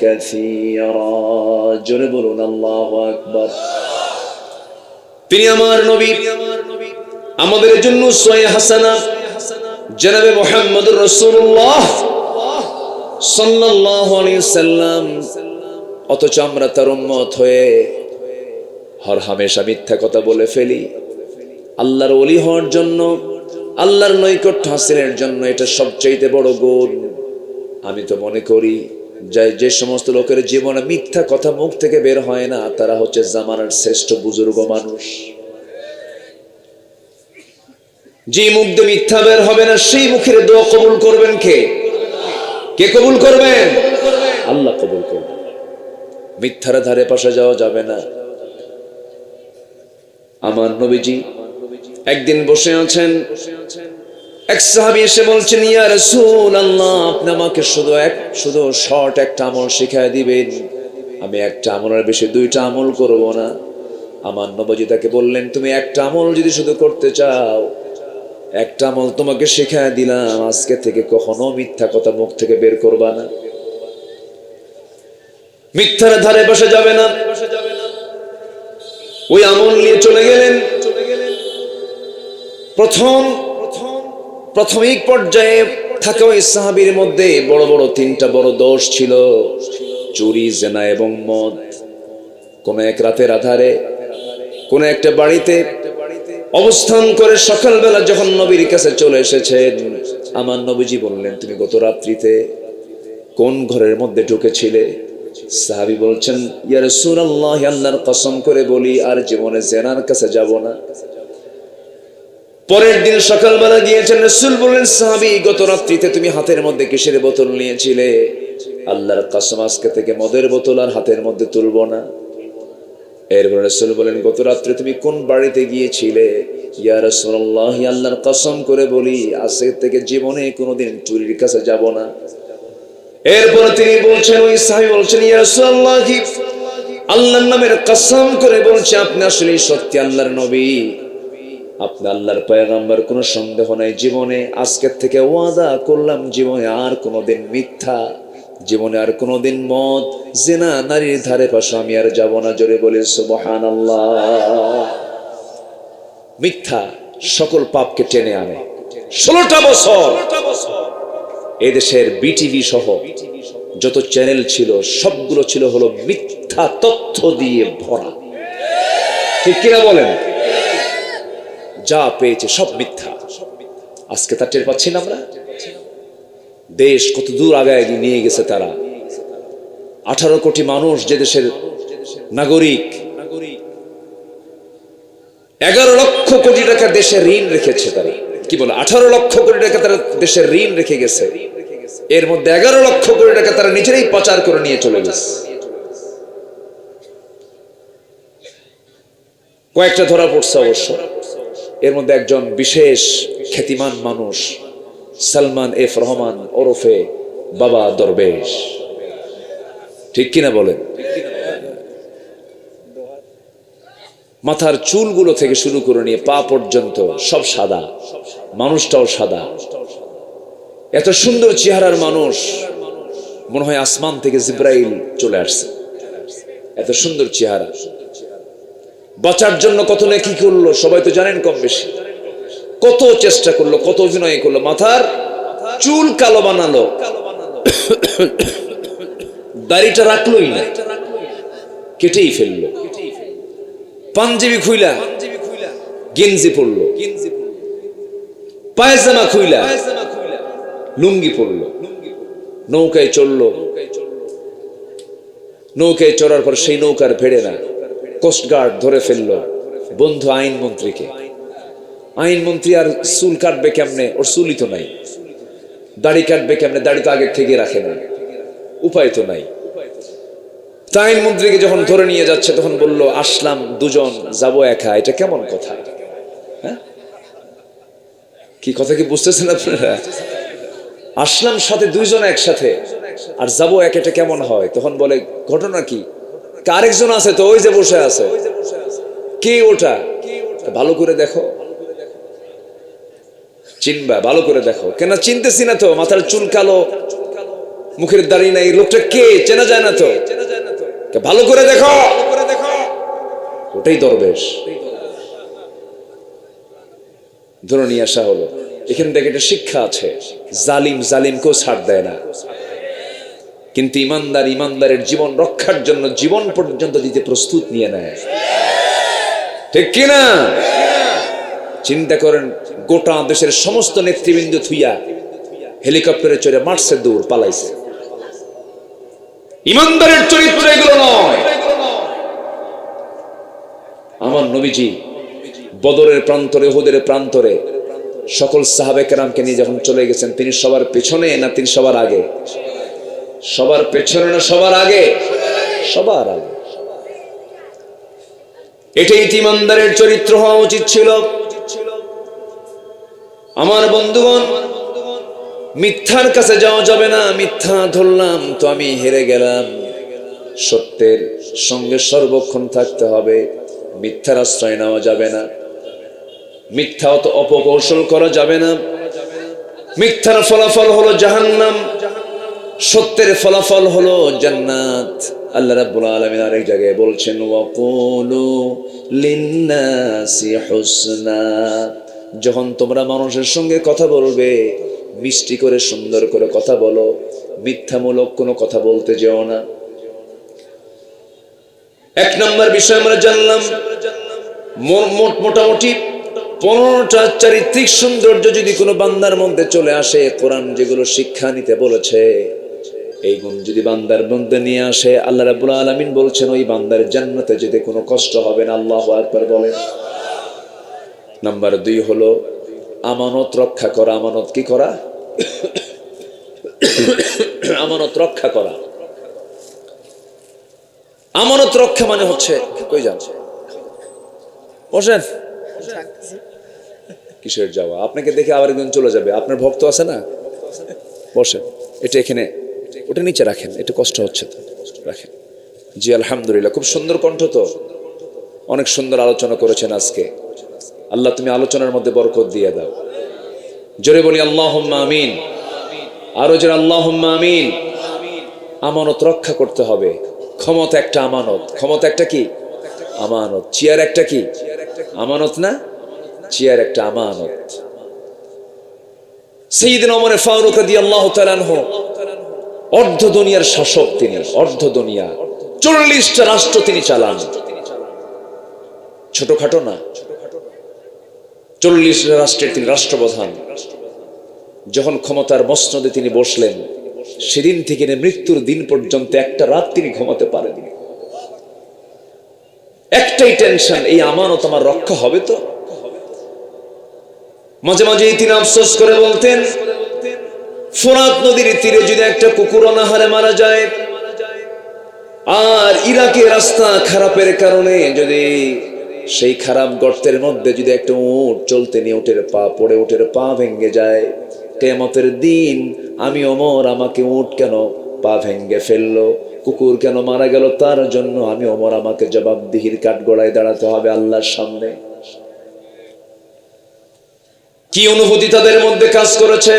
কাসীরা। জোরে বলুন আল্লাহু আকবার। তিনি আমার নবী, আমাদের জন্য উসওয়া হাসানা জনাবে মুহাম্মদুর রাসূলুল্লাহ সাল্লাল্লাহু আলাইহি সাল্লাম। অথচ আমরা তার উম্মত হয়ে হরহামেশা মিথ্যা কথা বলে ফেলি। আল্লাহর ওলি হওয়ার জন্য, আল্লাহর নৈকট্য হাসিলের জন্য এটা সবচেয়ে বড় গুণ। আমি তো মনে করি যে সমস্ত লোকের জীবনে মিথ্যা কথা মুখ থেকে বের হয় না, তারা হচ্ছে জামানার শ্রেষ্ঠ বুজুর্গ মানুষ। যে মুখ দিয়ে মিথ্যা বের হবে না, সেই মুখের দোয়া কবুল করবেন কে? কে কবুল করবেন? আল্লাহ কবুল করবেন। মিথ্যার ধারে পাশে যাওয়া যাবে না। আমার নবীজি একদিন বসে আছেন, এক সাহাবী এসে বলছেন, ইয়া রাসূলুল্লাহ, আপনি আমাকে শুধু শর্ট একটা আমল শিখায় দিবেন। আমি একটা আমলের বেশি 2টা আমল করব না। আমার নবীজি তাকে বললেন, তুমি একটা আমল যদি শুধু করতে চাও, একটা আমল তোমাকে শেখায় দিলাম, আজকে থেকে কখনো মিথ্যা কথা মুখ থেকে বের করবা না, মিথ্যার ধারে বসে যাবে না। ওই আমল নিয়ে চলে গেলেন। প্রাথমিক পর্যায়ে থাকা ওই সাহাবীর মধ্যে বড় বড় 3টা বড় দোষ ছিল: চুরি, জেনা এবং মদ। কোন এক রাতের আধারে কোন একটা বাড়িতে অবস্থান করে সকালবেলা যখন নবীর কাছে চলে এসেছেন, আমার নবীজি বললেন, তুমি গত রাত্রিতে কোন ঘরের মধ্যে ঢুকেছিলে? সাহাবী বলছেন, ইয়া রাসূলুল্লাহ, আল্লাহর কসম করে বলি আর জীবনে জেনার কাছে যাব না। পরের দিন সকালবেলা গিয়েছেন, রাসূল বললেন, সাহাবী, গত রাত্রিতে তুমি হাতের মধ্যে কিসের বোতল নিয়েছিলে? আল্লাহর কসম, আজকে থেকে মদের বোতল আর হাতের মধ্যে তুলবো না। এরপর রাসূল বলেন, গত রাত্রে তুমি কোন বাড়িতে গিয়েছিলে? ইয়া রাসূলুল্লাহ, আল্লাহর কসম করে বলি আজকে থেকে জীবনে কোনোদিন চুরির কাছে যাব না। এরপর তিনি বলছেন, ওই সাহাবী বলছেন, ইয়া রাসূলুল্লাহ, আল্লাহর নামের কসম করে বলছি আপনি আসলে সত্যি আল্লাহর নবী, আপনি আল্লাহর পয়গম্বর, কোনো সন্দেহ নাই। জীবনে আজকের থেকে ওয়াদা করলাম, জীবনে আর কোনোদিন মিথ্যা, জীবনে আর কোনোদিন মদ, জিনা, নারীর ধারে পাশে আমি আর যাব না। জোরে বলে সুবহানাল্লাহ। মিথ্যা সকল পাপকে টেনে আনে। 16টা বছর এই দেশের বিটিভি সহ যত চ্যানেল ছিল সবগুলো ছিল হলো মিথ্যা তথ্য দিয়ে ভরা। ঠিক কিনা বলেন? যা পেয়েছে সব মিথ্যা। আজকে তার টের পাচ্ছি না আমরা? দেশ কত দূর আগায় নিয়ে গেছে তারা। 18 কোটি মানুষ যে দেশের নাগরিক, 11 লক্ষ কোটি টাকা দেশের ঋণ রেখেছে তারা। কি বলে? 18 লক্ষ কোটি টাকা তারা দেশের ঋণ রেখে গেছে। এর মধ্যে 11 লক্ষ কোটি টাকা তারা নিজেরাই পাচার করে নিয়ে চলে গেছে। কয়েকটা ধরা পড়ছে অবশ্য। এর মধ্যে একজন বিশেষ খ্যাতিমান মানুষ, সালমান এফ রহমান ওরফে বাবা দরবেশ। ঠিক কিনা বলেন? মাথার চুলগুলো থেকে শুরু করে নিয়ে পা পর্যন্ত সব সাদা, মানুষটাও সাদা। এত সুন্দর চেহারার মানুষ, মনে হয় আসমান থেকে জিব্রাইল চলে আসছে। এত সুন্দর চেহারা। বাঁচার জন্য কত না কি করলো সবাই তো জানেন কম বেশি। কত চেষ্টা করলো, কত অভিনয় করলো, মাথার চুল কালো বানালো, দাড়িটা রাখলোই না, কেটেই ফেললো। পাঞ্জাবি খুইলা গেঞ্জি পরলো, পায়জামা খুইলা লুঙ্গি পরলো, নৌকায় চললো। নৌকায় চড়ার পর সেই নৌকার ভেড়ে না কোস্টগার্ড ধরে ফেললো বন্ধু আইনমন্ত্রীকে। আইনমন্ত্রী আর চুল কাটবে কেমনে? ওর চুলই তো নাই। দাড়ি কাটবে কেমনে? দাড়ি তো আগের থেকে রাখে না, উপায় তো নাই। তা আইনমন্ত্রীকে যখন ধরে নিয়ে যাচ্ছে তখন বলল, আসলাম দুজন, যাব একা। এটা কেমন কথা? হ্যাঁ, কি কথা কি বুঝতেছেন আপনারা? আসলাম সাথে দুইজন একসাথে, আর যাবো এক, এটা কেমন হয়? তখন বলে, ঘটনা কি? আরেকজন আছে তো, ওই যে বসে আছে। কে ওটা? ভালো করে দেখো, চিনবা, ভালো করে দেখো। কেন? চিনতেছি না তো, মাথার চুল কালো, মুখের দাড়ি নাই, লোকটা কে? চেনা যায় না তো। ভালো করে দেখো, ওটাই দরবেশ। ধরে নিয়ে আসা হলো। এখান থেকে একটা শিক্ষা আছে, জালিম জালিমকেও ছাড় দেয় না, কিন্তু ইমানদার ইমানদারের জীবন রক্ষার জন্য জীবন পর্যন্ত দিতে প্রস্তুত নিয়ে নেয়। ঠিক কিনা? চিন্তা করেন, গোটা দেশের সমস্ত নেতৃবৃন্দ থুইয়া হেলিকপ্টারে চড়ে মারছে, দূর পালাইছে। ইমানদারের চরিত্র এগুলো নয়। আমার নবীজি বদরের প্রান্তরে, উহুদের প্রান্তরে সকল সাহাবে কেরামকে নিয়ে যখন চলে গেছেন, তিনি সবার পেছনে না তিনি সবার আগে? সবার পেছনে না সবার আগে? সবার আগে। এটাই ইমানদারের চরিত্র হওয়া উচিত ছিল। আমার বন্ধুগণ, মিথ্যার কাছে যাওয়া যাবে না। মিথ্যা ধরলাম তো আমি হেরে গেলাম। সত্যের সঙ্গে সর্বক্ষণ থাকতে হবে। মিথ্যার আশ্রয় নেওয়া যাবে না, মিথ্যা অত অপকৌশল করা যাবে না। মিথ্যার ফলাফল হলো জাহান্নাম, সত্যের ফলাফল হলো জান্নাত। আল্লাহ রাব্বুল আলামিন আরেক জায়গায় বলছেন, ওয়াকুলু লিন্নাসি হুসনা। যখন তোমরা মানুষের সঙ্গে কথা বলবে, মিষ্টি করে সুন্দর করে কথা বলো, মিথ্যামূলক কোনো কথা বলতে যেও না। এক নম্বর বিষয় আমরা জানলাম, মোটামুটি 15টা চারিত্রিক সৌন্দর্য যদি কোনো বান্দার মধ্যে চলে আসে, কোরআন যেগুলো শিক্ষা নিতে বলেছে, এই গুণ যদি বান্দার মধ্যে নিয়ে আসে, আল্লাহ রাব্বুল আলামিন বলছেন ওই বান্দার জান্নাতে যেতে কোনো কষ্ট হবে না। আল্লাহু আকবার বলেন। নাম্বার 2 হলো আমানত রক্ষা করা। আমানত কি করা? আমানত রক্ষা করা। আমানত রক্ষা মানে হচ্ছে, কই যাচ্ছে? বসেন। কিসের যাওয়া? আপনাকে দেখে আবার একজন চলে যাবে। আপনার ভক্ত আছে না? বসেন। এটা এখানে, ওটা নিচে রাখেন, একটু কষ্ট হচ্ছে তো, রাখেন। জি আলহামদুলিল্লাহ, খুব সুন্দর কণ্ঠ তো, অনেক সুন্দর আলোচনা করেছেন আজকে। আল্লাহ তুমি আলোচনার মধ্যে বরকত দিয়ে দাও। জোরে বলি আল্লাহুম্মা আমিন। আরো জোরে আল্লাহুম্মা আমিন। আমানত রক্ষা করতে হবে। ক্ষমতা একটা আমানত। ক্ষমতা একটা কি? আমানত। চেয়ার একটা কি? আমানত না? চেয়ার একটা আমানত। সাইয়েদনা ওমর ফারুক রাদিয়াল্লাহু তাআলা আনহু অর্ধ দুনিয়ার শাসক, তিনি অর্ধ দুনিয়া, 40টা রাষ্ট্র তিনি চালান। ছোটখাটো না, 40 রাষ্ট্রের তিনি রাষ্ট্রপ্রধান। যখন ক্ষমতার মসনদে তিনি বসলেন, সেদিন থেকে মৃত্যুর দিন পর্যন্ত একটা রাত তিনি ঘুমাতে পারেননি। একটাই টেনশন, এই আমানত আমার রক্ষা হবে তো? মাঝে মাঝে তিনি আফসোস করে বলতেন, ফোরাত নদীর তীরে যদি একটা কুকুর অনাহারে মারা যায়, আর ইরাকের রাস্তা খারাপের কারণে যদি সেই খারাপ গর্তের মধ্যে যদি একটা উট চলতে নিয়ে উটের পা পড়ে, উটের পা ভেঙে যায়, কিয়ামতের দিন আমি ওমর, আমাকে উট কেন পা ভেঙে ফেললো, কুকুর কেন মারা গেল, তার জন্য আমি ওমর, আমাকে জবাবদিহির কাঠগড়ায় দাঁড়াতে হবে আল্লাহর সামনে। কি অনুভূতি তাদের মধ্যে কাজ করেছে,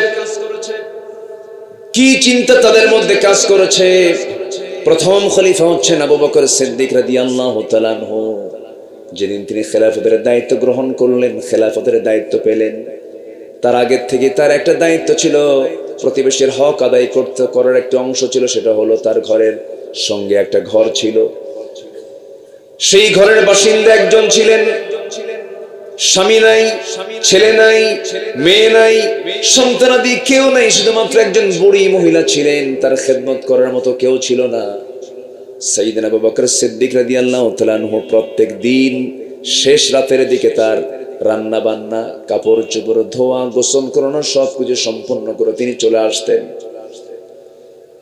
কি চিন্তা তাদের মধ্যে কাজ করেছে। প্রথম খলিফা হচ্ছেন আবু বকর সিদ্দিক রাদিয়াল্লাহু তাআলা আনহু। যেদিন তিনি খেলাফতের দায়িত্ব গ্রহণ করলেন, খেলাফতের দায়িত্ব পেলেন, তার আগের থেকে তার একটা দায়িত্ব ছিল, প্রতিবেশীর হক আদায় করার একটা অংশ ছিল, সেটা হলো তার ঘরের সঙ্গে একটা ঘর ছিল, সেই ঘরের বাসিন্দা একজন ছিলেন, স্বামী নাই, ছেলে নাই, মেয়ে নাই, সন্তানাদি কেউ নাই, শুধুমাত্র একজন বুড়ি মহিলা ছিলেন, তার খেদমত করার মতো কেউ ছিল না। সাইয়েদনা আবু বকর সিদ্দিক রাদিয়াল্লাহু তাআলা আনহু প্রত্যেক দিন শেষ রাতের দিকে তার রান্না বান্না, কাপড় চোপড় ধোয়া, গোসল করানো সবকিছু সম্পন্ন করে তিনি চলে আসতেন।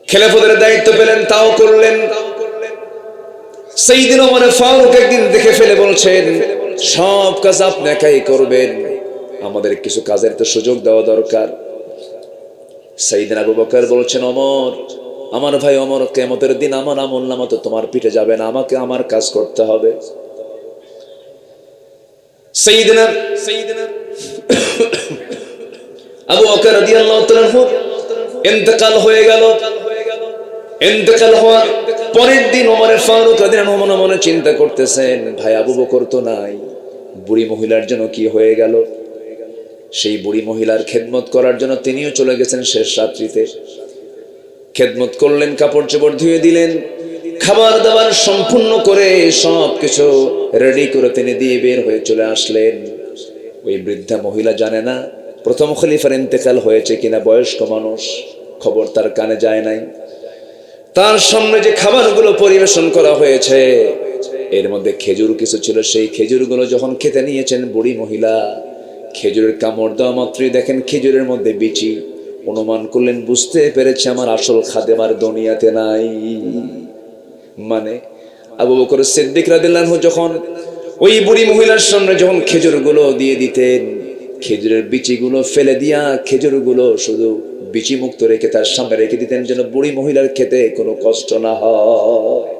খেলাফতের দায়িত্ব পেলেন, তাও করলেন। সাইয়েদনা ওমর ফারুক একদিন দেখে ফেলে বলছেন, সব কাজ আপনি একাই করবেন, আমাদের কিছু কাজের তো সুযোগ দেওয়া দরকার। সাইয়েদনা আবু বকর বলছেন, ওমর, আমার ভাই ওমর, কিয়ামতের দিন আমার আমলনামা তো তোমার পিঠে যাবে না, আমাকে আমার কাজ করতে হবে। সাইয়েদনা আবু বকর রাদিয়াল্লাহু তাআলা আনহু ইন্তেকাল হয়ে গেল। ইন্তেকাল হওয়ার পরের দিন ওমর ফারুক রাদিয়াল্লাহু আনহু মনে মনে চিন্তা করতেছেন, ভাই আবু বকর তো নাই, বুড়ি মহিলার জন্য কি হয়ে গেল। সেই বুড়ি মহিলার খেদমত করার জন্য তিনিও চলে গেছেন শেষ রাত্রিতে। খেদমত করলেন, কাপড় চোপড় ধুয়ে দিলেন, খাবার দাবার সম্পূর্ণ করে সব কিছু রেডি করে তিনি দিয়ে বের হয়ে চলে আসলেন। ওই বৃদ্ধা মহিলা জানে না প্রথম খলিফার ইন্তেকাল হয়েছে কিনা, বয়স্ক মানুষ, খবর তার কানে যায় নাই। তার সামনে যে খাবারগুলো পরিবেশন করা হয়েছে, এর মধ্যে খেজুর কিছু ছিল, সেই খেজুরগুলো যখন খেতে নিয়েছেন বুড়ি মহিলা, খেজুরের কামড় দেওয়া মাত্রই দেখেন খেজুরের মধ্যে বিচি। অনুমান করলেন, বুঝতে পেরেছে আমার আসল খাদেমার দুনিয়াতে নাই। মানে আবু বকর সিদ্দিক রাদিয়াল্লাহু আনহু যখন ওই বুড়ি মহিলার সামনে যখন খেজুরগুলো দিয়ে দিতেন, খেজুরের বিচিগুলো ফেলে দিয়া খেজুরগুলো শুধু বিচি মুক্ত রেখে তার সামনে রেখে দিতেন, যেন বুড়ি মহিলার খেতে কোনো কষ্ট না হয়।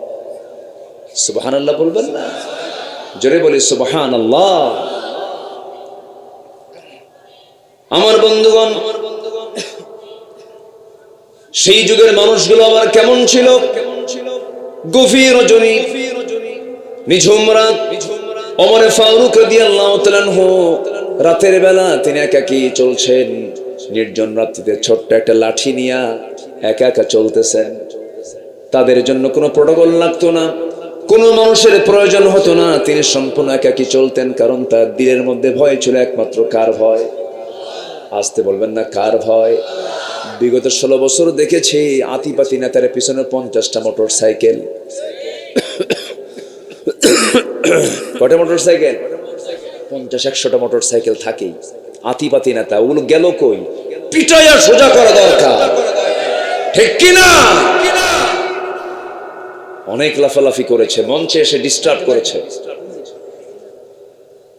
সুবহানাল্লাহ বলবেন না? জোরে বলি সুবহানাল্লাহ। আমার বন্ধুগণ, সেই যুগের মানুষগুলো আবার কেমন ছিল? গভীর রজনী, নিঝুম রাত, ওমর ফারুক রাদিয়াল্লাহু তাআলা আনহু রাতের বেলা তিনি একাকী চলছেন, নির্জন রাত্রিতে ছোট্ট একটা লাঠি নিয়ে একা একা চলতেছেন। তাদের জন্য কোনো প্রোটোকল লাগতো না, কোনো মানুষের প্রয়োজন হতো না, তিনি সম্পূর্ণ একাকী চলতেন, কারণ তার দিলের মধ্যে ভয় ছিল একমাত্র কার ভয়? আসতে বলবেন না, কার ভয়? বিগত 16 বছর দেখেছি আতিপাতি নেতার পিছনে 50টা মোটর সাইকেল। কটা মোটর সাইকেল? 50-100টা মোটর সাইকেল থাকেই। আতিপাতি নেতা, ওগুলো গেল কই? পিটাইয়া সোজা করা দরকার, ঠিক কিনা? অনেক লাফালাফি করেছে, মঞ্চে এসে ডিস্টার্ব করেছে,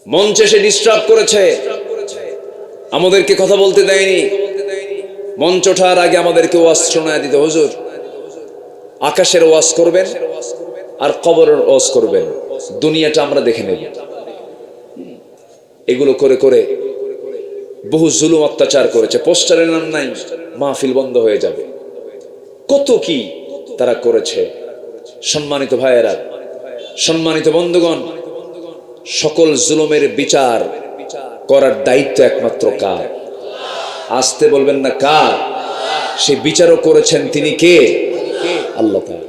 মঞ্চে এসে ডিস্টার্ব করেছে, আমাদেরকে কথা বলতে দেয়নি। মঞ্চ ওঠার আগে আমাদেরকে ওয়াজ শোনায় দিতে, হুজুর আকাশের ওয়াজ করবেন আর কবরের ওয়াজ করবেন, দুনিয়াটা আমরা দেখে নেব। এগুলো করে করে বহু জুলুম অত্যাচার করেছে। পোস্টারের নাম নাই, মাহফিল বন্ধ হয়ে যাবে, কত কি তারা করেছে। সম্মানিত ভাইয়েরা, সম্মানিত বন্ধুগণ, সকল জুলুমের বিচার করার দায়িত্ব একমাত্র কার? আসতে বলবেন না কার? সে বিচারও করেছেন তিনি কে? আল্লাহ তাআলা।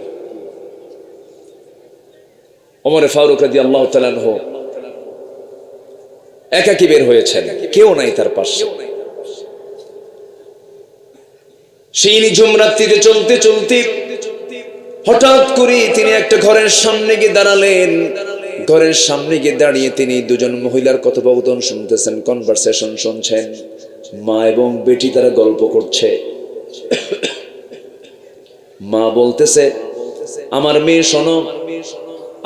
ওমর ফারুক রাদিয়াল্লাহু তাআলা আনহু একাকী বের হয়েছেন, কেউ নাই তার পাশে। সেই নিঝুম রাত্রিতে চলতে চলতে হঠাৎ করে তিনি একটা ঘরের সামনে গিয়ে দাঁড়ালেন। ঘরের সামনে গিয়ে দাঁড়িয়ে তিনি দুজন মহিলার কথোপকথন শুনতেছেন, কনভারসেশন শুনছেন। মা এবং বেটি তারা গল্প করছে। মা বলতেছে, আমার মেয়ে শোনো,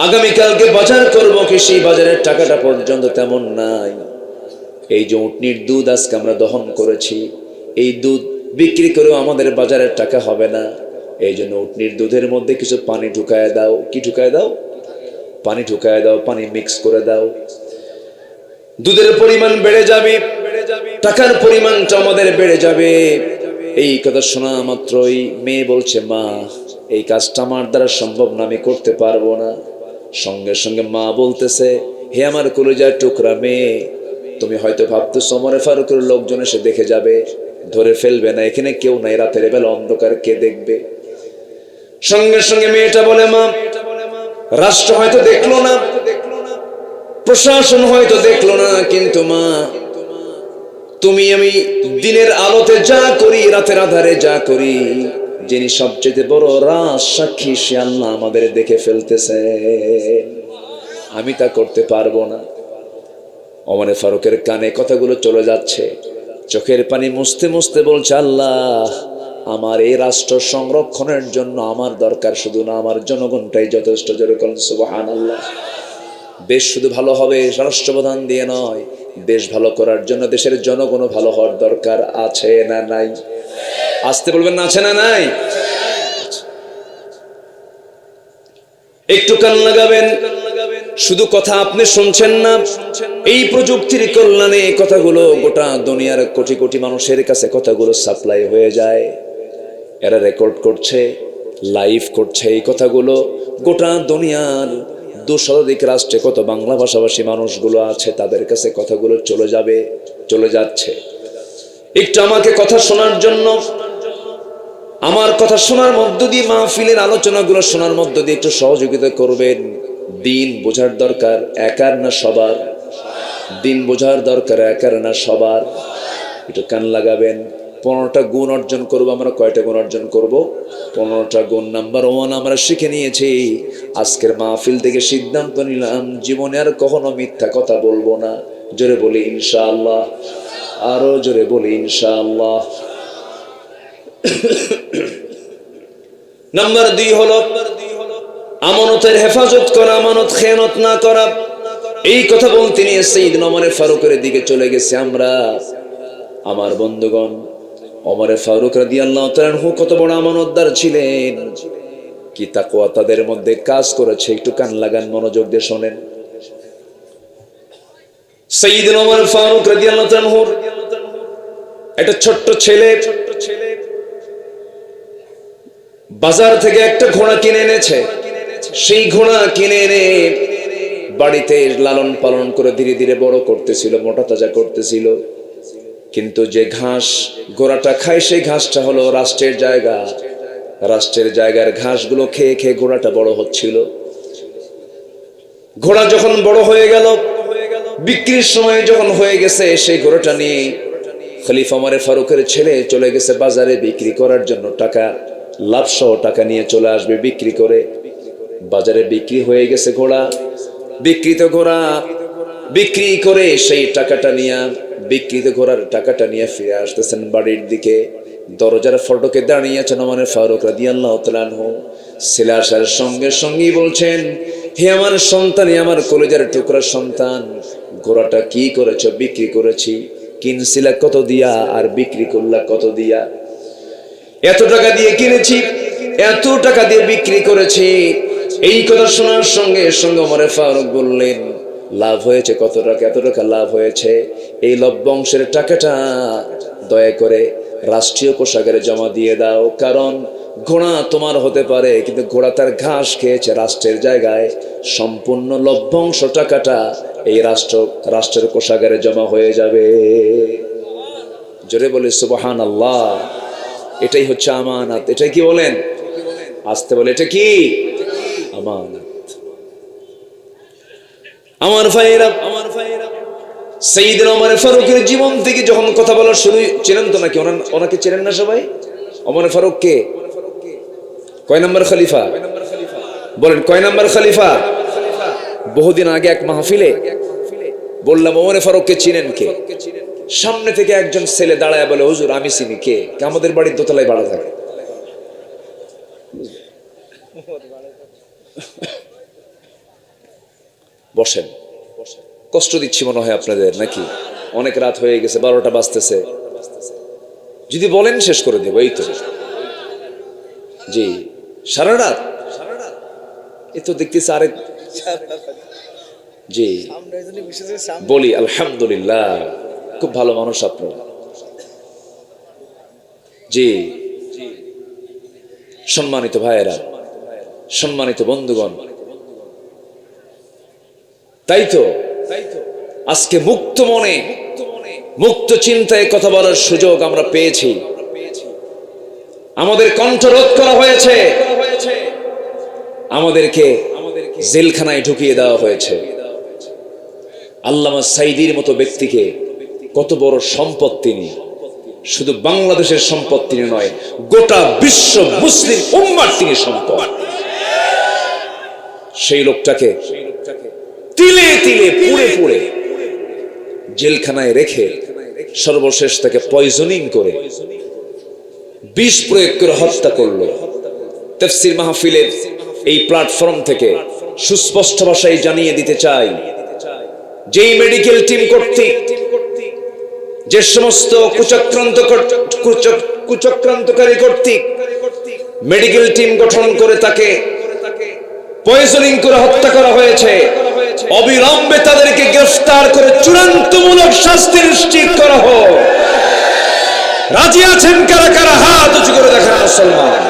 আগামীকালকে বাজার করবো, কি সেই বাজারের টাকাটা পর্যন্ত তেমন নাই। এই যে উটনির দুধ আজকে আমরা দহন করেছি, এই দুধ বিক্রি করেও আমাদের বাজারের টাকা হবে না। এই জন্য উটনির দুধের মধ্যে কিছু পানি ঢুকায় দাও। কি ঢুকায় দাও? পানি ঢুকায় দাও, পানি মিক্স করে দাও। দুধের পরিমাণ বেড়ে যাবে, টাকার পরিমাণটা আমাদের বেড়ে যাবে। এই কথা শোনা মাত্রই মেয়ে বলছে, মা এই কাজটা আমার দ্বারা সম্ভব না, আমি করতে পারবো না। সঙ্গে সঙ্গে মা বলতেছে, হে আমার কলিজার টুকরা মেয়ে, তুমি হয়তো ভাবতেছো ওমর ফারুকের লোকজন এসে দেখে যাবে, ধরে ফেলবে না, এখানে কেউ নাই, রাতের বেলা অন্ধকার, কে দেখবে? সঙ্গে সঙ্গে মেয়েটা বলে, মা রাষ্ট্র হয়তো দেখলো না, প্রশাসন হয়তো দেখলো না, কিন্তু মা তুমি আমি দিনের আলোতে যা করি, রাতের আধারে যা করি, যিনি সবচেয়ে বড় রাজ সাক্ষী সে আল্লাহ আমাদের দেখে ফেলতেছে, আমি তা করতে পারবো না। ওমর ফারুকের কানে কথাগুলো চলে যাচ্ছে, চোখের পানি মুছতে মুছতে বলছে, আল্লাহ আমার এই রাষ্ট্র সংরক্ষণের জন্য আমার দরকার শুধু না, আমার জনগণটাই যথেষ্ট। জোরে বলেন সুবহানাল্লাহ। দেশ শুধু ভালো হবে রাষ্ট্রপ্রধান দিয়ে নয়, দেশ ভালো করার জন্য দেশের জনগণও ভালো হওয়ার দরকার আছে না নাই? আসতে বলবেন না, আছে না নাই? একটু কান লাগাবেন। শুধু কথা আপনি শুনছেন না, এই প্রযুক্তির কল্যাণে কথাগুলো গোটা দুনিয়ার কোটি কোটি মানুষের কাছে কথাগুলো সাপ্লাই হয়ে যায়। এরা রেকর্ড করছে, লাইভ করছে এই কথাগুলো। গোটা দুনিয়ার 200 রাষ্ট্রে কত বাংলা ভাষাভাষী মানুষগুলো আছে, তাদের কাছে কথাগুলো চলে যাবে, চলে যাচ্ছে। একটু আমাকে কথা শোনার জন্য, আমার কথা শোনার মধ্য দিয়ে, মাহফিলের আলোচনাগুলো শোনার মধ্য দিয়ে একটু সহযোগিতা করবেন। দিন বোঝার দরকার একার না সবার, দিন বোঝার দরকার একার না সবার। একটু কান লাগাবেন। 15টা গুণ অর্জন করবো আমরা। কয়টা গুণ অর্জন করব? 15টা গুণ। নাম্বার 1 আমরা শিখে নিয়েছি। আজকের মাহফিল থেকে সিদ্ধান্ত নিলাম জীবনে আর কখনো মিথ্যা কথা বলবো না। জোরে বলি ইনশাআল্লাহ, আরো জোরে বলি ইনশাআল্লাহ। নাম্বার 2 হলো আমানতের হেফাজত করা, আমানত খেয়ানত না করা। এই কথা বলতে নিয়ে সাইয়েদনা ওমর ফারুকের দিকে চলে গেছে আমরা। আমার বন্ধুগণ, ওমর ফারুক রাদিয়াল্লাহু তাআলা আনহু কত বড় আমানতদার ছিলেন, কি তাকওয়া তাদের মধ্যে কাজ করেছে। একটু কান লাগান, মনোযোগ দিয়ে শোনেন। সাইয়েদনা ওমর ফারুক রাদিয়াল্লাহু তাআলা আনহু একটা ছোট্ট ছেলে বাজার থেকে একটা ঘোড়া কিনে এনেছে। সেই ঘোড়া কিনে এনে বাড়িতে লালন পালন করে ধীরে ধীরে বড় করতেছিল, মোটা তাজা করতেছিল। কিন্তু যে ঘাস ঘোড়াটা খায়, সেই ঘাসটা হলো রাষ্ট্রের জায়গা। রাষ্ট্রের জায়গার ঘাসগুলো খেয়ে খেয়ে ঘোড়াটা বড় হচ্ছিল। ঘোড়া যখন বড় হয়ে গেল, বিক্রির সময় যখন হয়ে গেছে, সেই ঘোড়াটা নিয়ে খলিফা ওমর ফারুকের ছেলে চলে গেছে বাজারে বিক্রি করার জন্য। টাকা লাভ সহ টাকা নিয়ে চলে আসবে বিক্রি করে। বাজারে বিক্রি হয়ে গেছে ঘোড়া। বিক্রিত ঘোড়া বিক্রি করে সেই টাকাটা নিয়ে, বিক্রিত ঘোড়ার টাকাটা নিয়ে ফিরে আসতেছেন বাড়ির দিকে। দরজার ফটকে দাঁড়িয়ে আছেন ওমর ফারুক রাদিয়াল্লাহু তাআলা আনহু। ছেলে আসার সঙ্গে সঙ্গেই বলছেন, হে আমার সন্তান, আমার কলিজার টুকরা সন্তান, ঘোড়াটা কি করেছো? বিক্রি করেছি। কিনছিলা কত দিয়া আর বিক্রি করলা কত দিয়া? এত টাকা দিয়ে কিনেছি, এত টাকা দিয়ে বিক্রি করেছি। এই কথা শোনার সঙ্গে সঙ্গে ওমর ফারুক বললেন, লাভ হয়েছে কত টাকা? এত টাকা লাভ হয়েছে। এই লভ্যাংশের টাকাটা দয়া করে রাষ্ট্রীয় কোষাগারে জমা দিয়ে দাও। কারণ ঘোড়া তোমার হতে পারে, কিন্তু ঘোড়া তার ঘাস খেয়েছে রাষ্ট্রের জায়গায়। সম্পূর্ণ লভ্যাংশ টাকাটা এই রাষ্ট্রের কোষাগারে জমা হয়ে যাবে। জোরে বলে সুবহানাল্লাহ। এটাই হচ্ছে আমানত। এটাই কি বলেন? আসতে বলে এটা কি আমানত। আমার ভাইয়েরা, সাইয়েদনা ওমর ফারুকের জীবন থেকে যখন কথা বলা শুরু, চেনেন তো নাকি? ওনাকে চেনেন না সবাই? ওমর ফারুক কে? কয় নম্বর খলিফা বলেন? কয় নম্বর খলিফা? বহুদিন আগে এক মাহফিলে বললাম ওমর ফারুককে চিনেন কে? সামনে থেকে একজন ছেলে দাঁড়ায় বলে, হুজুর আমি চিনি। কে? আমাদের বাড়ির দোতলায় ভাড়া থাকে। বসেন, কষ্ট দিচ্ছি মনে হয় আপনাদের নাকি? অনেক রাত হয়ে গেছে, 12টা বাজতেছে। যদি বলেন শেষ করে দেবো। এই তো জি, সারা রাত এ তো দেখতেছি। আরে জি বলি আলহামদুলিল্লাহ, খুব ভালো মানুষ আপনারা। জি সম্মানিত ভাইয়েরা, সম্মানিত বন্ধুগণ, তাই তো আজকে মুক্ত মনে, মুক্ত চিন্তায় কথা বলার সুযোগ আমরা পেয়েছি। আমাদের কণ্ঠরোধ করা হয়েছে, আমাদেরকে জেলখানায় ঢুকিয়ে দেওয়া হয়েছে। আল্লামা সাইদির মতো ব্যক্তিকে, কত বড় সম্পদ তিনি! শুধু বাংলাদেশের সম্পদ তিনি নয়, গোটা বিশ্ব মুসলিম উম্মার তিনি সম্পদ। সেই লোকটাকে তিলে তিলে পুড়ে পুড়ে জেলখানায় রেখে সর্বশেষ তাকে পয়জনিং করে, বিষ প্রয়োগ করে হত্যা করলো। তাফসীর মাহফিলের এই প্ল্যাটফর্ম থেকে সুস্পষ্ট ভাষায় জানিয়ে দিতে চাই, যেই মেডিকেল টিম কর্তৃক যে সমস্ত কুচক্রান্তকারী কর্তৃক মেডিকেল টিম গঠন করে তাকে পয়জনিং করে হত্যা করা হয়েছে, অবিলম্বে তাদেরকে গ্রেফতার করে চূড়ান্তমূলক শাস্তি নিশ্চিত করা হোক। রাজি আছেন কারা কারা? হাত উঁচু করে দেখান মুসলমান।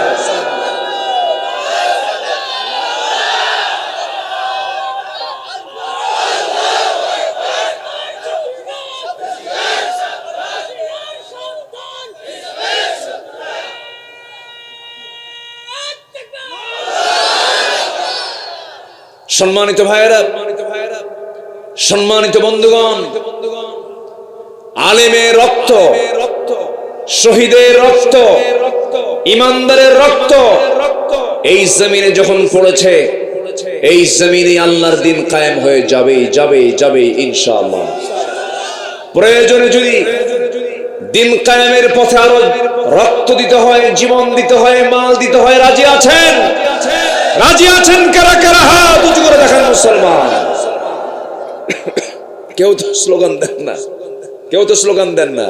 সম্মানিত ভাইয়েরা, সম্মানিত বন্ধুগণ, আলেমের রক্ত, শহীদের রক্ত, ইমানদারের রক্ত এই জমিনে যখন পড়েছে, এই জমিনে আল্লাহর দিন কায়েম হয়ে যাবে যাবে যাবে ইনশাআল্লাহ। প্রয়োজনে যদি দিন কায়েমের পথে আরো রক্ত দিতে হয়, জীবন দিতে হয়, মাল দিতে হয়, রাজি আছেন? রাজি আছেন কারা কারা? হাত উঁচু করে দেখান মুসলমান। কেউ তো স্লোগান দেন না, কেউ তো স্লোগান দেন না।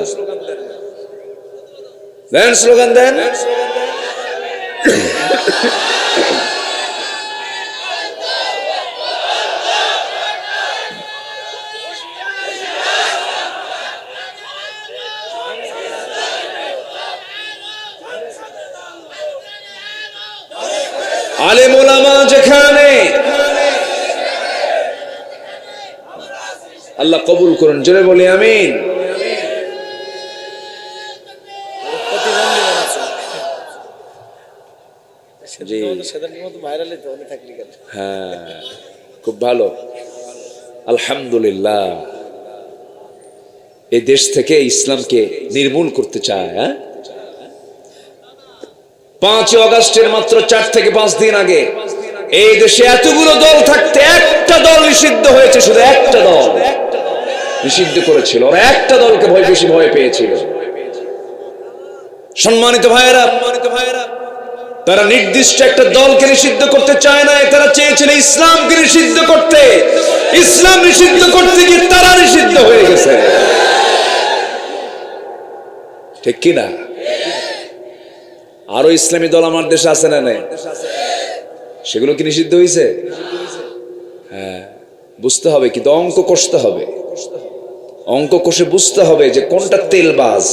দেন স্লোগান দেন। আলেম ওলামা যেখানে, আল্লাহ কবুল করুন, জোরে বলি আমিন। হ্যাঁ, খুব ভালো, আলহামদুলিল্লাহ। এই দেশ থেকে ইসলামকে নির্মূল করতে চায়। 5 আগস্টের মাত্র 4 থেকে 5 দিন আগে এই দেশে এতগুলো দল থাকতে একটা দল নিষিদ্ধ হয়েছে। শুধু একটা দল নিষিদ্ধ করেছিল, ওরা একটা দলকে বেশি ভয় পেয়েছিল। সম্মানিত ভাইয়েরা, তারা নির্দিষ্ট একটা দলকে নিষিদ্ধ করতে চায় না, তারা চেয়েছিল ইসলামকে নিষিদ্ধ করতে। ইসলাম নিষিদ্ধ করতে গিয়ে তারা নিষিদ্ধ হয়ে গেছে, ঠিক কিনা? আরো ইসলামী দল আমার দেশে আছে না নাই? সেগুলো কি নিষিদ্ধ হয়েছে? হ্যাঁ, বুঝতে হবে, কিন্তু অঙ্ক কষতে হবে। অঙ্ক কষে বুঝতে হবে যে কোনটা তেলবাজ,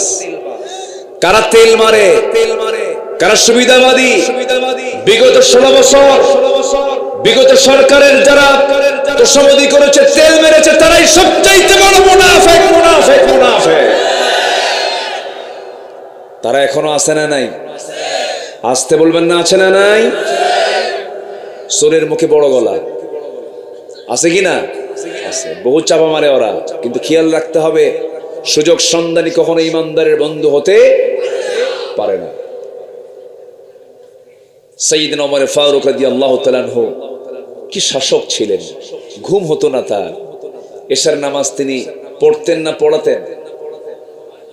কারা তেল মারে, কারা সুবিধাবাদী। বিগত 16 বছর বিগত সরকারের যারা তোষামোদী করেছে, তেল মেরেছে, তারাই সবচাইতে বড় মুনাফিক। মুনাফিক মুনাফিক তারা এখনো আছে না নাই? আসতে বলবেন না, আছে না নাই? সোরের মুখে বড় গলা আছে কি না? আছে। বহু চাপা মারে ওরা, কিন্তু খেয়াল রাখতে হবে সুযোগ সন্ধানী কখনো ইমানদারের বন্ধু হতে পারে না। সাইয়েদনা ওমর ফারুক রাদিয়াল্লাহু তাআলা আনহু কি শাসক ছিলেন, ঘুম হতো না তার। এশার নামাজ তিনি পড়তেন না পড়াতেন?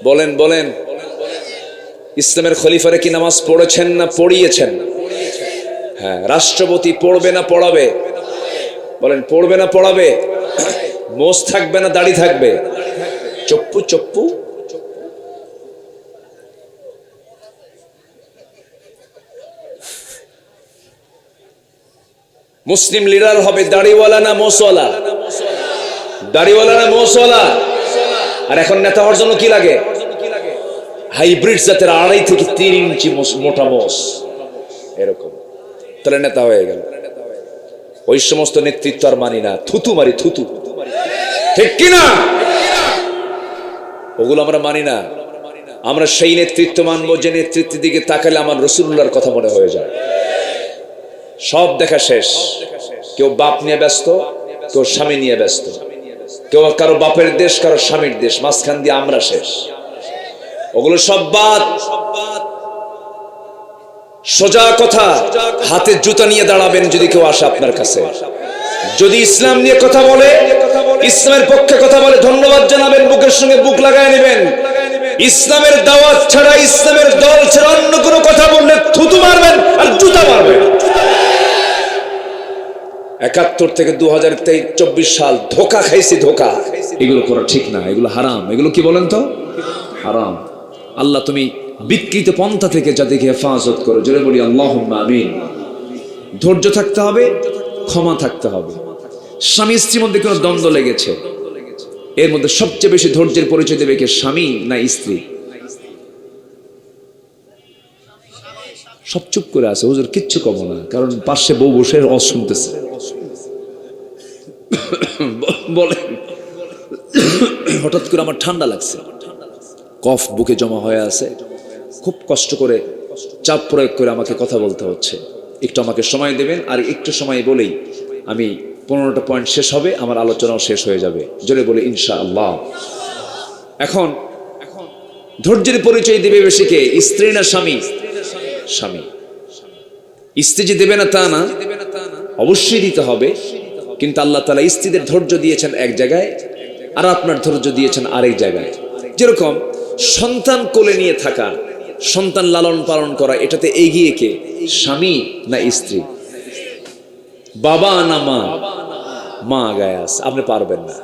বলেন বলেন, ইসলামের খলিফারে কি নামাজ পড়েছেন না পড়িয়েছেন? হ্যাঁ। রাষ্ট্রপতি পড়বে না পড়াবে? বলেন, পড়বে না পড়াবে? মোষ থাকবে না দাড়ি থাকবে? চপ্পু চপ্পু। মুসলিম লিডার হবে দাড়িওয়ালা না মোষওয়ালা? দাড়িওয়ালা না মোষওয়ালা? আর এখন নেতা হওয়ার জন্য কি লাগে? হাইব্রিড জাতের 2.5 থেকে 3 ইঞ্চি মোটা মোষ, এরকম। তাহলে নেতা হয়ে গেল। ওই সমস্ত নেতৃত্ব আর মানি না, থুতু মারি, থুতু, ঠিক কিনা? ওগুলো আমরা মানি না। আমরা সেই নেতৃত্ব মানবো যে নেতৃত্বের দিকে তাকালে আমার রাসূলুল্লাহর কথা মনে হয়ে যায়। সব দেখা শেষ, কেউ বাপ নিয়ে ব্যস্ত, কেউ স্বামী নিয়ে ব্যস্ত, কেউ কারো বাপের দেশ, কারো স্বামীর দেশ, মাঝখান দিয়ে আমরা শেষ। ওগুলো সব বাদ। সোজা কথা, হাতে জুতা নিয়ে দাঁড়াবেন যদি কেউ আসে আপনার কাছে। যদি ইসলাম নিয়ে কথা বলে, ইসলামের পক্ষে কথা বলে, ধন্যবাদ জানাবেন, বুকের সঙ্গে বুক লাগায় নেবেন। ইসলামের দাওয়াত ছাড়া, ইসলামের দল ছাড়া অন্য কোনো কথা বললে থুতু মারবেন আর জুতা মারবেন। 71 থেকে 2024 সাল ধোকা খাইছি, ধোকা। এগুলো করা ঠিক না, এগুলো হারাম। এগুলো কি বলেন তো? হারাম। আল্লাহ তুমি বিকৃত পন্থা থেকে যাদেরকে হেফাজত করো, জোরে বলি আল্লাহুম্মা আমিন। ধৈর্য থাকতে হবে, ক্ষমা থাকতে হবে। স্বামী স্ত্রীর মধ্যে কোনো দ্বন্দ্ব লেগেছে, এর মধ্যে সবচেয়ে বেশি ধৈর্যের পরিচয় দেবে কে, স্বামী না স্ত্রী? সব চুপ করে আছে, হুজুর কিচ্ছু কম না, কারণ পাশে বউ বসে অস শুনতেছে। বলেন, হঠাৎ করে আমার ঠান্ডা লাগছে, কফ বুকে জমা হয়ে আছে, খুব কষ্ট করে চাপ প্রয়োগ করে আমাকে কথা বলতে হচ্ছে। একটু আমাকে সময় দেবেন, আর একটু সময় বলেই আমি 15টা পয়েন্ট শেষ হবে, আমার আলোচনাও শেষ হয়ে যাবে। জোরে বলে ইনশাআল্লাহ। এখন ধৈর্যের পরিচয় দিবে বেশি কে, স্ত্রী না স্বামী? স্বামী। স্ত্রী যে দেবে না তা না, অবশ্যই দিতে হবে, কিন্তু আল্লাহ তাআলা স্ত্রীদের ধৈর্য দিয়েছেন এক জায়গায়, আর আপনার ধৈর্য দিয়েছেন আরেক জায়গায়। যেরকম সন্তান কোলে নিয়ে থাকা, সন্তান লালন পালন করা, এটাতে এগিয়ে কে, স্বামী না স্ত্রী? বাবা না মা? মা আগায় আছে, আপনি পারবেন না।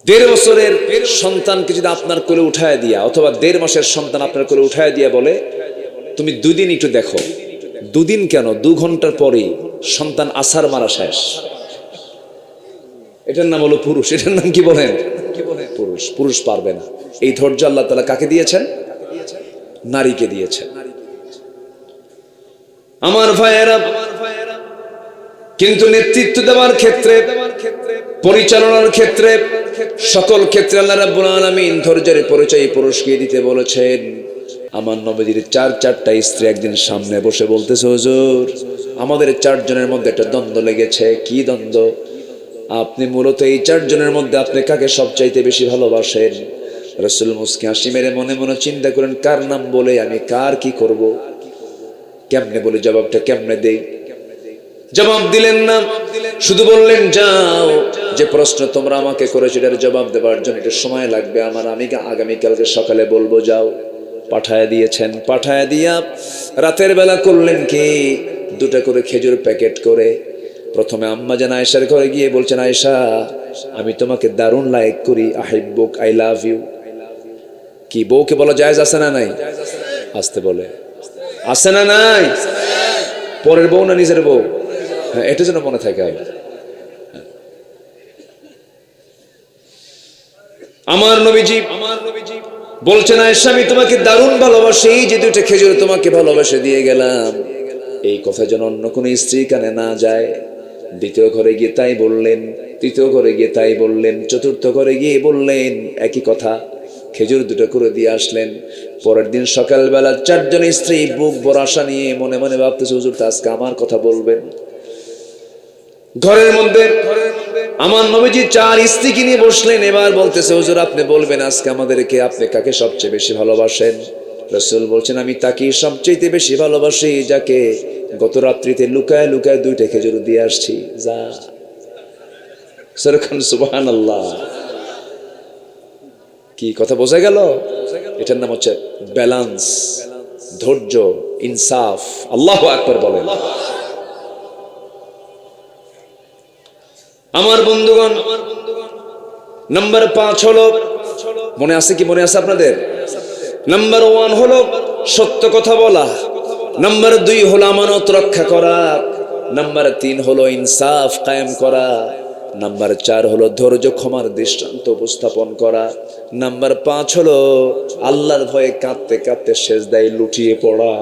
1.5 বছরের সন্তানকে যদি আপনার কোলে উঠায় দিয়া, অথবা 1.5 মাসের সন্তান আপনার কোলে উঠায় দিয়া বলে তুমি 2 দিন একটু দেখো, 2 দিন কেন, 2 ঘন্টার পরেই সন্তান আছাড় মারা শেষ। এটার নাম হলো পুরুষ। এটার নাম কি বলেন? পুরুষ। পুরুষ পারবে না। এই ধৈর্য আল্লাহ তাআলা কাকে দিয়েছেন? নারীকে দিয়েছেন। আমার ভাইয়েরা, কিন্তু নেতৃত্ব দেওয়ার ক্ষেত্রে, পরিচালনার ক্ষেত্রে, সকল ক্ষেত্রে আল্লাহ রাব্বুল আলামিন ধৈর্যের পরিচয় পুরুষকে দিতে বলেছেন। আমার নবীজির 4টা স্ত্রী একদিন সামনে বসে বলতেছে, হুজুর আমাদের 4 জনের মধ্যে একটা দ্বন্দ্ব লেগেছে। কি দ্বন্দ্ব? আপনি মূলত এই 4 জনের মধ্যে আপনি কাকে সবচাইতে বেশি ভালোবাসেন? রাসূল মুস্কি হাসি মেরে মনে মনে চিন্তা করেন, কার নাম বলে আমি কার কি করব, কেমনে বলে জবাবটা কেমনে দেই? জবাব দিলেন না, শুধু বললেন, যাও, যে প্রশ্ন তোমরা আমাকে করেছো এটার জবাব দেওয়ার জন্য একটু সময় লাগবে আমার, আমি আগামীকালকে সকালে বলবো, যাও। পাঠায় দিয়েছেন। পাঠায় দিয়া রাতের বেলা করলেন কি, 2টা করে খেজুর প্যাকেট করে প্রথমে আম্মা জান আয়েশার ঘরে গিয়ে বলছেন, আয়েশা আমি তোমাকে দারুণ লাইক করি, আহিব্বুক, আই লাভ ইউ। কি বউকে বলা জায়েজ আছে না নাই? আসতে বলে, আছে না নাই? পরের বউ না নিজের বউ? হ্যাঁ, এটা যেন মনে থাকে। আমার নবীজি বলছেন, আয়েশা আমি তোমাকে দারুণ ভালোবাসি, এই যে 2টা খেজুর তোমাকে ভালোবাসে দিয়ে গেলাম, এই কথা যেন অন্য কোন স্ত্রী কানে না যায়। 2য় ঘরে গিয়ে তাই বললেন, 3য় ঘরে গিয়ে তাই বললেন, 4র্থ ঘরে গিয়ে বললেন একই কথা। খেজুর দুটো করে দিয়ে আসলেন। পরের দিন সকালবেলা চারজন স্ত্রী বুক ভরা আশা নিয়ে মনে মনে ভাবতেছে, হুজুর তো আজকে আমার কথা বলবেন। ঘরের মধ্যে আমার নবীজি চার স্ত্রীকে নিয়ে বসলেন। এবার বলতেছে, হুজুর আপনি বলবেন আজকে আমাদেরকে আপনি কাকে সবচেয়ে বেশি ভালোবাসেন? রাসূল বলছেন, আমি তাকেই সবচেয়ে বেশি ভালোবাসি যাকে গত রাত্রিতে লুকায় লুকায় 2টা খেজুর দিয়ে আসছি। যা সুবহানাল্লাহ। কি কথা বোঝা গেল? এটার নাম হচ্ছে ব্যালেন্স, ধৈর্য, ইনসাফ। আল্লাহু আকবার বলেন। আমার বন্ধুগণ, নাম্বার 5 হলো, মনে আছে কি? মনে আছে আপনাদের? নাম্বার 1 হলো সত্য কথা বলা, নাম্বার 2 হলো আমানত রক্ষা করা, নাম্বার 3 হলো ইনসাফ কায়েম করা, নাম্বার 4 হলো ধৈর্য ক্ষমার দৃষ্টান্ত উপস্থাপন করা, নাম্বার 5 হলো আল্লাহর ভয়ে কাঁদতে কাঁদতে সেজদায় লুটিয়ে পড়া।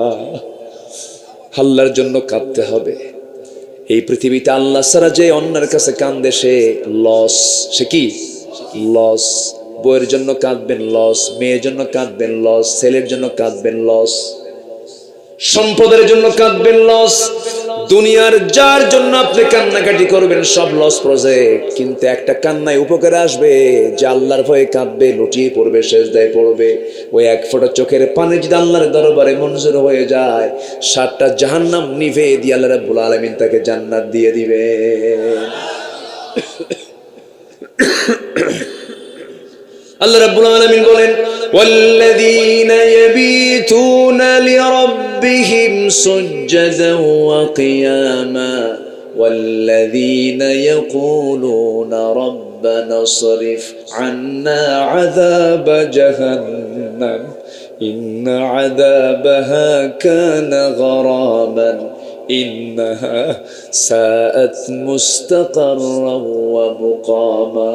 আল্লাহর জন্য কাঁদতে হবে। এই পৃথিবীতে আল্লাহ ছাড়া যে অন্যের কাছে কান্দে সে লস। সে কি? লস। বইয়ের জন্য কাঁদবেন লস, মেয়ের জন্য কাঁদবেন লস, ছেলের জন্য কাঁদবেন লস, সম্পদের জন্য কাঁদবেন লস, দুনিয়ার যার জন্য আপনি কান্নাকাটি করবেন সব লস প্রজেক্ট। কিন্তু একটা কান্নায় উপকারে আসবে, যে আল্লাহর ভয়ে কাঁদবে, লুটিয়ে পড়বে, সেজদায় পড়বে। ওই 1 ফোঁটা চোখের পানি যদি আল্লাহর দরবারে মঞ্জুর হয়ে যায়, 7টা জাহান্নাম নিভে দিয়ে আল্লাহ রাব্বুল আলামিন তাকে জান্নাত দিয়ে দিবে। আল্লাহ রাব্বুল আলামিন বলেন, ওয়াল্লাযীনা ইয়াবীতুনা লিরাব্বিহিম সুজদান ওয়া কিয়ামা ওয়াল্লাযীনা ইয়াকুলুনা রাব্বানা সরিফ আন্না আযাবা জাহান্নাম ইন্না আযাবাহা কানা গরামান ইন্নাহা সাআত মুস্তাকাররান ওয়া মুকামা।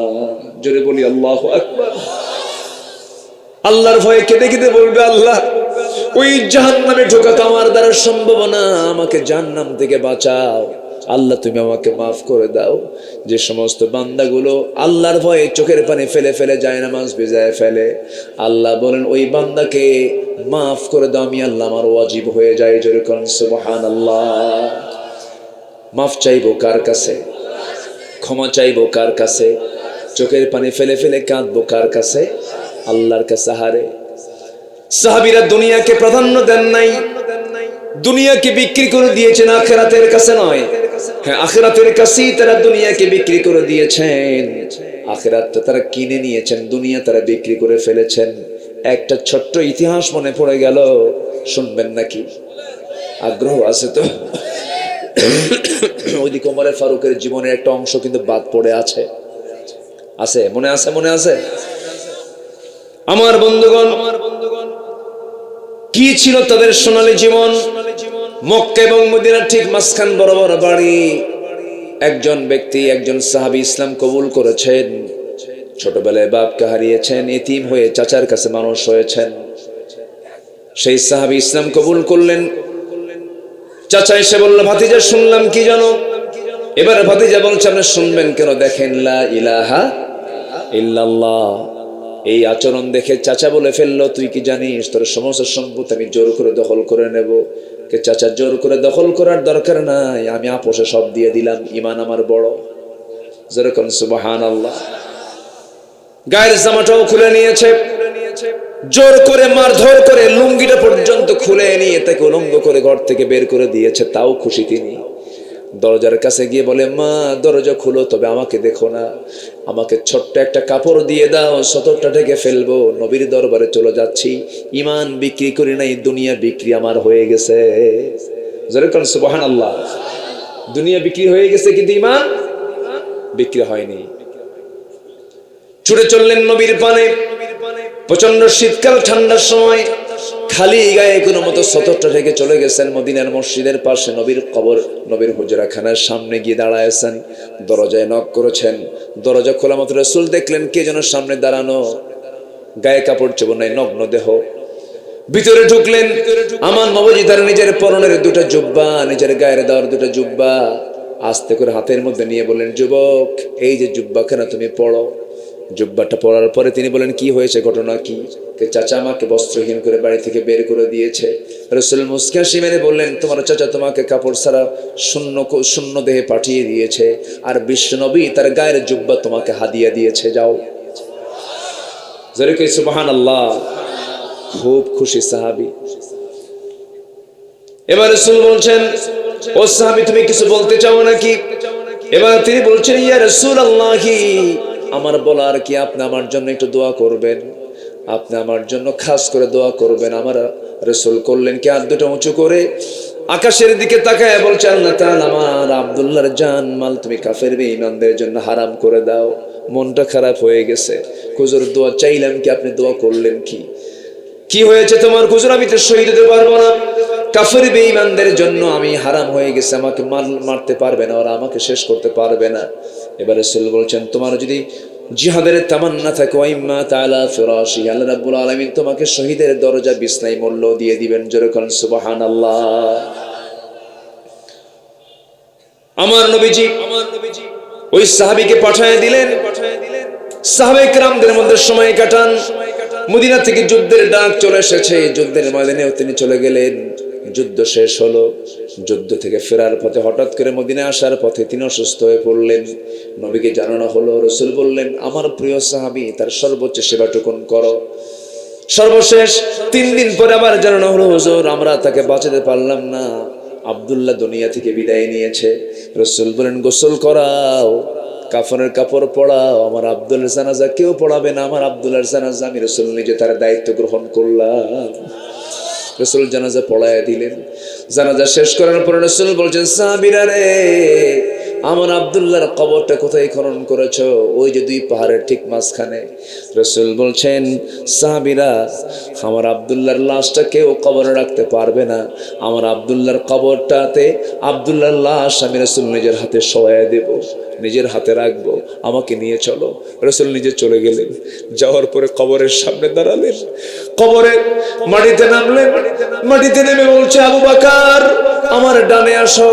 জোরে বলি আল্লাহু আকবার। আল্লাহর ভয়ে কেঁদে কেঁদে বলবে, আল্লাহ ওই জাহান্নামে ঢোকা তো আমার দ্বারা সম্ভব না, আমাকে জাহান্নাম থেকে বাঁচাও। আল্লাহ তুমি আমাকে মাফ করে দাও। যে সমস্ত বান্দাগুলো আল্লাহর ভয়ে চোখের পানি ফেলে ফেলে যায়, নামাজ ভিজায় ফেলে, আল্লাহ বলেন ওই বান্দাকে মাফ করে দাও, আমি আল্লাহ আমার ওয়াজিব হয়ে যায়। জোরে করুন সুবহানাল্লাহ। মাফ চাইবো কার কাছে? ক্ষমা চাইবো কার কাছে? চোখের পানি ফেলে ফেলে কাঁদবো কার কাছে? আল্লাহর কাছে। হারে সাহাবীরা দুনিয়াকে প্রাধান্য দেন নাই, দুনিয়াকে বিক্রি করে দিয়েছেন, আখিরাতের কাছে নয়। হ্যাঁ, আখিরাতের কাছেই তারা দুনিয়াকে বিক্রি করে দিয়েছেন। আখিরাতটা তারা কিনে নিয়েছেন, দুনিয়া তারা বিক্রি করে ফেলেছেন। একটা ছোট্ট ইতিহাস মনে পড়ে গেল, শুনবেন নাকি? আগ্রহ আছে তো? ওইদিকে ওমর ফারুকের জীবনের একটা অংশ কিন্তু বাদ পড়ে আছে। আছে? মনে আছে? মনে আছে? আমার বন্ধুগণ, কি ছিল তাদের সোনালী জীবন? মক্কা এবং মদিনার ঠিক মাঝখান বরাবর বাড়ি। একজন ব্যক্তি, একজন সাহাবী ইসলাম কবুল করেছেন। ছোটবেলায় বাপকে হারিয়েছেন, এতিম হয়ে চাচার কাছে মানুষ হয়েছেন। সেই সাহাবী ইসলাম কবুল করলেন। চাচা এসে বলল, ভাতিজা শুনলাম কি জানো? এবার ভাতিজা বলছে, আপনি শুনবেন কেন? দেখেন, লা ইলাহা ইল্লাল্লাহ। এই আচরণ দেখে চাচা বলে ফেললো, তুই কি জানিস তোর সমস্ত সম্পদ আমি জোর করে দখল করে নেব? কে চাচা, জোর করে দখল করার দরকার নাই, আমি আপোষে সব দিয়ে দিলাম, ইমান আমার বড়। যেরকম সুবহানাল্লাহ। গায়ের জামাটাও খুলে নিয়েছে, জোর করে মারধর করে লুঙ্গিটা পর্যন্ত খুলে নিয়ে তাকে উলঙ্গ করে ঘর থেকে বের করে দিয়েছে, তাও খুশি তিনি। দরজার কাছে গিয়ে বলে, মা দরজা খুলো, তবে আমাকে দেখো না, আমাকে ছোট্ট একটা কাপড় দিয়ে দাও, সতরটা ঢেকে ফেলবো, নবীর দরবারে চলে যাচ্ছি। ইমান বিক্রি করি নাই, দুনিয়া বিক্রি আমার হয়ে গেছে। যেরকম সুবহানাল্লাহ। দুনিয়া বিক্রি হয়ে গেছে কিন্তু ইমান বিক্রি হয়নি। ছুটে চললেন নবীর পানে। প্রচন্ড শীতকাল, ঠান্ডার সময় খালি গায়ে কোনো মতো সতরটা ঢেকে চলে গেছেন মদিনার মসজিদের পাশে নবীর কবর, নবীর হুজরাখানার সামনে গিয়ে দাঁড়ায়ছেন। দরজায় নক করেছেন, দরজা খোলা মাত্র রাসূল দেখলেন কে যেন সামনে দাঁড়ানো, গায়ে কাপড় চোপড় নাই, নগ্ন দেহ। ভিতরে ঢুকলেন। আমার নবীজি তার নিজের পরনের 2টা জুব্বা, নিজের গায়ের দেওয়ার 2টা জুব্বা আস্তে করে হাতের মধ্যে নিয়ে বললেন, যুবক এই যে জুব্বাখানা তুমি পড়ো। জুব্বাটা পরার পরে তিনি বলেন, কি হয়েছে, ঘটনা কি? চাচা আমাকে বস্ত্রহীন করে বাড়ি থেকে বের করে দিয়েছে। রাসূল মুস্কি হাসি মেরে বললেন, তোমার চাচা তোমাকে কাপড় ছাড়া শূন্য দেহে পাঠিয়ে দিয়েছে, আর বিশ্বনবী তার গায়ের জুব্বা তোমাকে হাদিয়া দিয়েছে, যাও। জোরে কই সুবহানাল্লাহ। খুব খুশি সাহাবী। এবার রাসূল বলছেন, ও সাহাবী তুমি কিছু বলতে চাও নাকি? এবার তিনি বলছেন, ইয়া রাসূলুল্লাহ, আমার বলার কি, আপনি আমার জন্য একটু দোয়া করবেন, আপনি আমার জন্য খাস করে দোয়া করবেন। আমার রাসূল করলেন কি, হাত দুটো উঁচু করে আকাশের দিকে তাকায় বলছে, আল্লাহ তাআলা আমার আব্দুল্লাহর জান মাল তুমি কাফের বেঈমানদের জন্য হারাম করে দাও। মনটা খারাপ হয়ে গেছে। হুজুর দোয়া চাইলাম কি, আপনি দোয়া করলেন কি? কি হয়েছে তোমার হুজুর? আমি তো শহীদ হতে পারবো না, কাফের বেঈমানদের জন্য আমি হারাম হয়ে গেছে, আমাকে মারতে পারবে না, ওরা আমাকে শেষ করতে পারবে না। এবার রাসূল বলছেন, তোমার যদি জিহাদের তামান্না থাকে, ওয়াইম্মা তাআলা ফিরাশি, আল্লাহ রাব্বুল আলামিন তোমাকে শহীদের দরজা বিছনায় মূল্য দিয়ে দিবেন। জোরে বলেন সুবহানাল্লাহ। আমার নবীজি ওই সাহাবীকে পাঠিয়ে দিলেন, সাহাবায়ে কেরামদের মধ্যে সময় কাটান। মদিনা থেকে যুদ্ধের ডাক চলে এসেছে, যুদ্ধের ময়দানেও তিনি চলে গেলেন। যুদ্ধ শেষ হলো, যুদ্ধ থেকে ফেরার পথে হঠাৎ করে মদিনায় আসার পথে তিনি অসুস্থ হয়ে পড়লেন। নবীকে জানানো হলো, রাসূল বললেন, আমার প্রিয় সাহাবী, তার সর্বোচ্চ সেবাটুকুন করো। সর্বশেষ 3 দিন পরে আবার জানানো হলো, হুজুর আমরা তাকে বাঁচাতে পারলাম না, আব্দুল্লাহ দুনিয়া থেকে বিদায় নিয়েছে। রাসূল বলেন, গোসল করাও, কাফনের কাপড় পড়াও, আমার আব্দুল্লাহর জানাজা কেউ পড়াবে না, আমার আব্দুল্লাহর জানাজা আমি রাসূল নিজে তার দায়িত্ব গ্রহণ করলাম। রাসূল জানাজা পড়ায় দিলেন। জানাজা শেষ করার পর রাসূল বলছেন, সাহাবীরা রে, আমার আব্দুল্লাহর কবরটা কোথায় খনন করেছো? ওই যে 2 পাহাড়ের ঠিক মাঝখানে। রাসূল বলছেন, সাহাবীরা, আমার আব্দুল্লাহর লাশটা কেউ কবরে রাখতে পারবে না, আমার আব্দুল্লাহর কবরটাতে আব্দুল্লাহর লাশ আমি রাসূল নিজের হাতে শোয়ায় দেব, নিজের হাতে রাখবো, আমাকে নিয়ে চলো। রাসূল নিজে চলে গেলেন। যাওয়ার পরে কবরের সামনে দাঁড়ালেন, কবরের মাটিতে নামলেন। মাটিতে নেমে বলছে, আবু বকর আমার ডানে আসো,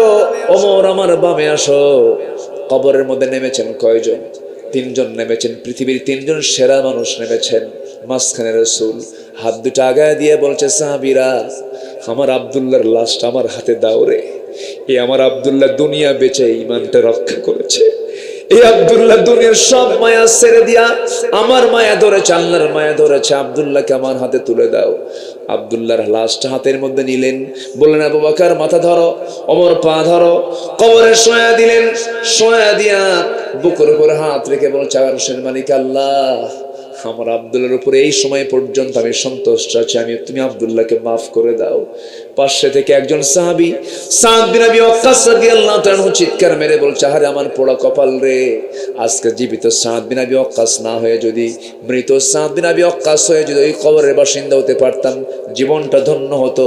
ওমর আমার বামে আসো। কবরের মধ্যে নেমেছেন কয়জন? 3 জন নেমেছেন, পৃথিবীর 3 জন সেরা মানুষ নেমেছেন। মাঝখানে রাসূল হাত দুটো আগায় দিয়ে বলছে, সাহাবীরা, আমার আব্দুল্লাহর লাশটা আমার হাতে দাও রে। এই আমার আব্দুল্লাহ দুনিয়া বেঁচে ঈমানটা রক্ষা করেছে। এই আব্দুল্লাহ দুনিয়ার সব মায়া ছেড়ে দিয়া আমার মায়া ধরেছে, আল্লাহর মায়া ধরেছে, আব্দুল্লাহকে আমার হাতে তুলে দাও। আব্দুল্লাহর লাশটা হাতের মধ্যে নিলেন, বললেন, আবু বকর মাথা ধরো, ওমর পা ধরো। কবরে শোয়া দিলেন। শোয়া দিয়া বুকের উপর হাত রেখে বলছে, আরশের মালিক আল্লাহ, আমার আব্দুল্লাহর উপরে এই সময় পর্যন্ত আমি সন্তুষ্ট আছি, তুমি আব্দুল্লাহকে মাফ করে দাও। পাশে থেকে একজন সাহাবী সাদ বিন আবি ওয়াক্কাস রাদিয়াল্লাহু তাআলা চিৎকার মেরে বলছে, আরে আমার পোড়া কপাল রে, আজকে জীবিত সাদ বিন আবি ওয়াক্কাস না হয়ে যদি মৃত সাদ বিন আবি ওয়াক্কাস হয়ে যদি ওই কবরের বাসিন্দা হতে পারতাম, জীবনটা ধন্য হতো।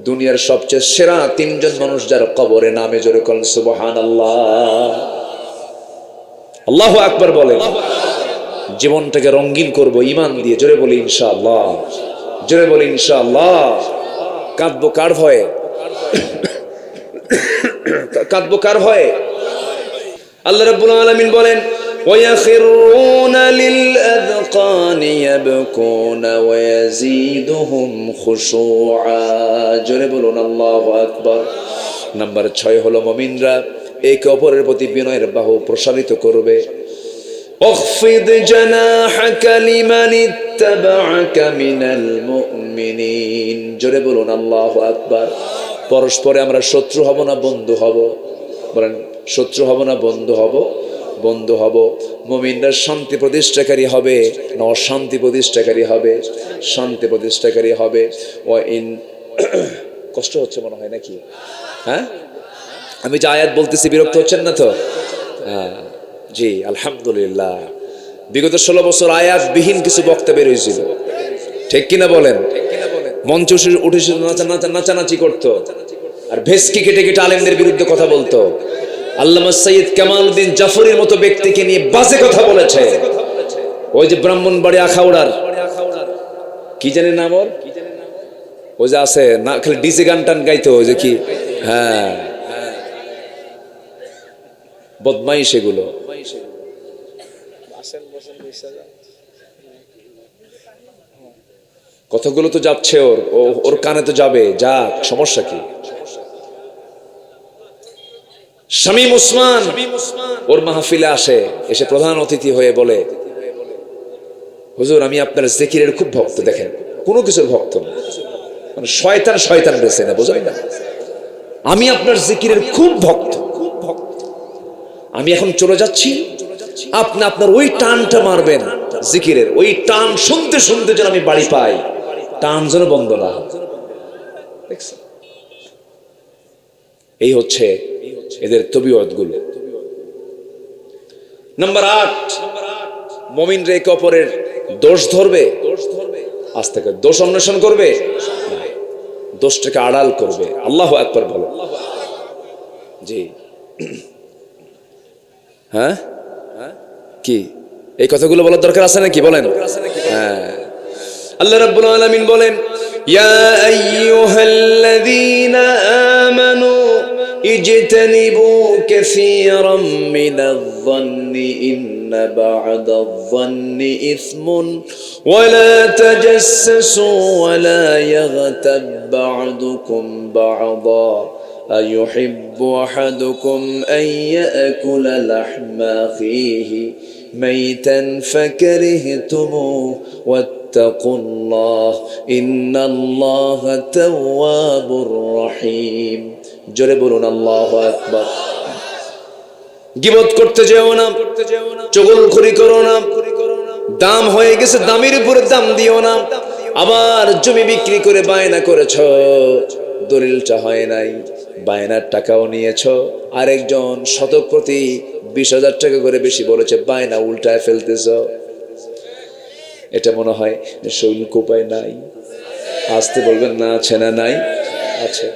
দুনিয়ার সবচেয়ে সেরা 3 জন মানুষ যার কবরে নামে, জোরে বলেন সুবহানাল্লাহ। আল্লাহু আকবার বলেন। জীবনটাকে রঙিন করব ঈমান দিয়ে, জোরে বলি ইনশাআল্লাহ, জোরে বলি ইনশাআল্লাহ। কাঁদবো কার ভয়ে? কাঁদবো কার ভয়ে? আল্লাহ রাব্বুল আলামিন বলেন, وَيَخِرُّونَ لِلْأَذْقَانِ يَبْكُونَ وَيَزِيدُهُمْ خُشُوعًا। জোরে বলুন আল্লাহু আকবার। নাম্বার 6 হলো মুমিনরা একে অপরের প্রতি বিনয়ের বাহু প্রসারিত করবে। اخفض جناحك لمن اتبعك من المؤمنين। জোরে বলুন আল্লাহু আকবার। পরস্পরে আমরা শত্রু হব না বন্ধু হব? বলেন, শত্রু হব না বন্ধু হব? বন্ধু হব। মুমিনরা শান্তি প্রতিষ্ঠাকারী হবে না অশান্তি প্রতিষ্ঠাকারী হবে? শান্তি প্রতিষ্ঠাকারী হবে। কষ্ট হচ্ছে মনে হয় নাকি? হ্যাঁ, আমি যে আয়াত বলতেছি বিরক্ত হচ্ছেন না তো? হ্যাঁ, জি আলহামদুলিল্লাহ। বিগত 16 বছর আয়াত বিহীন কিছু বক্তা বের হয়েছিল, ঠিক কিনা বলেন? মঞ্চ উঠে নাচানাচি করতো, আর ভেস্কি কেটে কেটে আলেমদের বিরুদ্ধে কথা বলতো। আল্লামা সৈয়দ কামালউদ্দিন জাফরির মতো ব্যক্তিকে নিয়ে বাজে কথা বলেছে। ওই যে ব্রাহ্মণবাড়ি আখাউড়ার কি জানি নাম ওর, ওই যে আছে না, খালি ডিজে গান টান গাইতো, ওই যে কি, হ্যাঁ, বদমাইশ এগুলো। কথাগুলো তো যাচ্ছে ওর কানে তো যাবে, যাক, সমস্যা কি? শামীম ওসমান ওর মাহফিলে আসে, এসে প্রধান অতিথি হয়ে বলে, হুজুর আমি আপনার জিকিরের খুব ভক্ত। দেখেন, কোনো কিছুর ভক্ত না, মানে শয়তান বেছে না, বোঝেন না? আমি আপনার জিকিরের খুব ভক্ত, আমি এখন চলে যাচ্ছি, আপনি আপনার ওই টানটা মারবেন জিকিরের, ওই টান শুনতে শুনতে যেন আমি বাড়ি পাই, টান যেন বন্ধ না। এই হচ্ছে এদের তবিয়ত গুলো। নাম্বার 8, মুমিনরা একে অপরের দোষ ধরবে, আজ থেকে দোষ অন্বেষণ করবে, দোষটাকে আড়াল করবে। আল্লাহু আকবার বলো। জি, হ্যাঁ, কি এই কথাগুলো বলার দরকার আছে নাকি বলেন? হ্যাঁ, আল্লাহ রাব্বুল আলামিন বলেন, ইয়া আইয়ুহাল্লাযীনা আমানু ইজতানিবু কাসীরাম মিনায-যন্নি ইন্না বা'দায-যন্নি ইসমুন ওয়া লা তাজাসসাসু ওয়া লা ইয়াগতাব বা'দুকুম বা'দা আইয়ুহিব্বু আহাদুকুম আন ইয়াকুলা লাহমা আখিহি মাইতান ফাকারিহতুমুহু ওয়াত্তাকুল্লাহ ইন্নাল্লাহা তাওয়াবুর রহিম। জোরে বলুন আল্লাহু আকবার। গীবত করতে যেও না, চগলখড়ি করো না, দাম হয়ে গেছে দামের উপরে দাম দিও না। আবার জমি বিক্রি করে বায়না করেছ, দলিলটা হয় নাই, বায়নার টাকাও নিয়েছ, আরেকজন শতক প্রতি 20,000 টাকা করে বেশি বলেছে, বায়না উল্টায় ফেলতেছ। এটা মনে হয় শৈল কোপায় নাই, আসতে বলবেন না, আছে না নাই? আছে।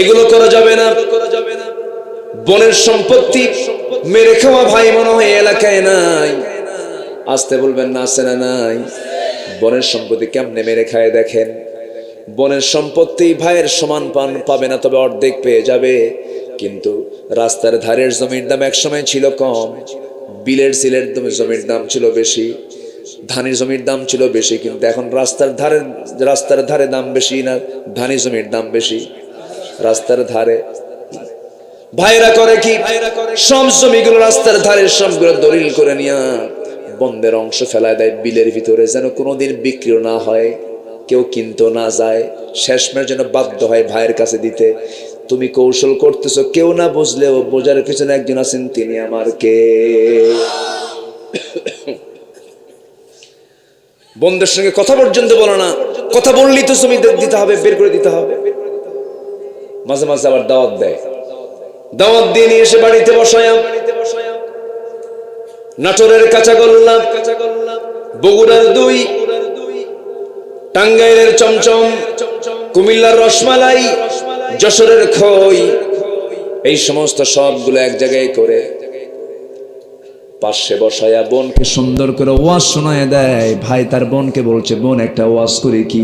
এগুলো করা যাবে না। বনের সম্পত্তি মেরে খাওয়া ভাই মনে হয় এলাকায় নাই, আসতে বলবেন না, আছে না নাই? বনের সম্পত্তি কেমনে মেরে খায় দেখেন। বনের সম্পত্তি ভাইয়ের সমান পাবে না, তবে অর্ধেক পেয়ে যাবে। কিন্তু রাস্তার ধারের জমির দাম একসময় ছিল কম, বিলের সিলের জমির দাম ছিল বেশি, ধানের জমির দাম ছিল বেশি, কিন্তু এখন রাস্তার ধারে দাম বেশি না ধানি জমির দাম বেশি? রাস্তার ধারে ভাইরা করে কি, সব জমিগুলো রাস্তার ধারে সবগুলো দলিল করে নিয়ে বন্ধের অংশ ফেলায় দেয় বিলের ভিতরে, যেন কোনোদিন বিক্রিও না হয়, কেউ কিনতে না যায়, শেষমের জন্য বাধ্য হয় ভাইয়ের কাছে দিতে। তুমি কৌশল করতেছো, কেউ না বুঝলেও বোঝার পিছনে একজন আছেন, তিনি আমার কে। বন্ধুর সঙ্গে কথা পর্যন্ত বলো না, কথা বললেই তো জমি দিতে হবে, বের করে দিতে হবে। মাঝে মাঝে আবার দাওয়াত দেয়, দাওয়াত দিয়ে নিয়ে এসে বাড়িতে বসায়, নাটোরের কাঁচাগোল্লা, বগুড়ার দই, টাঙ্গাইলের চমচম, কুমিল্লার রসমালাই, যশোরের খই, এই সমস্ত সবগুলো এক জায়গায় করে পাশে বসায়া বোনকে সুন্দর করে ওয়াজ শোনায় দেয়। ভাই তার বোনকে বলছে, বোন একটা ওয়াজ করে কি,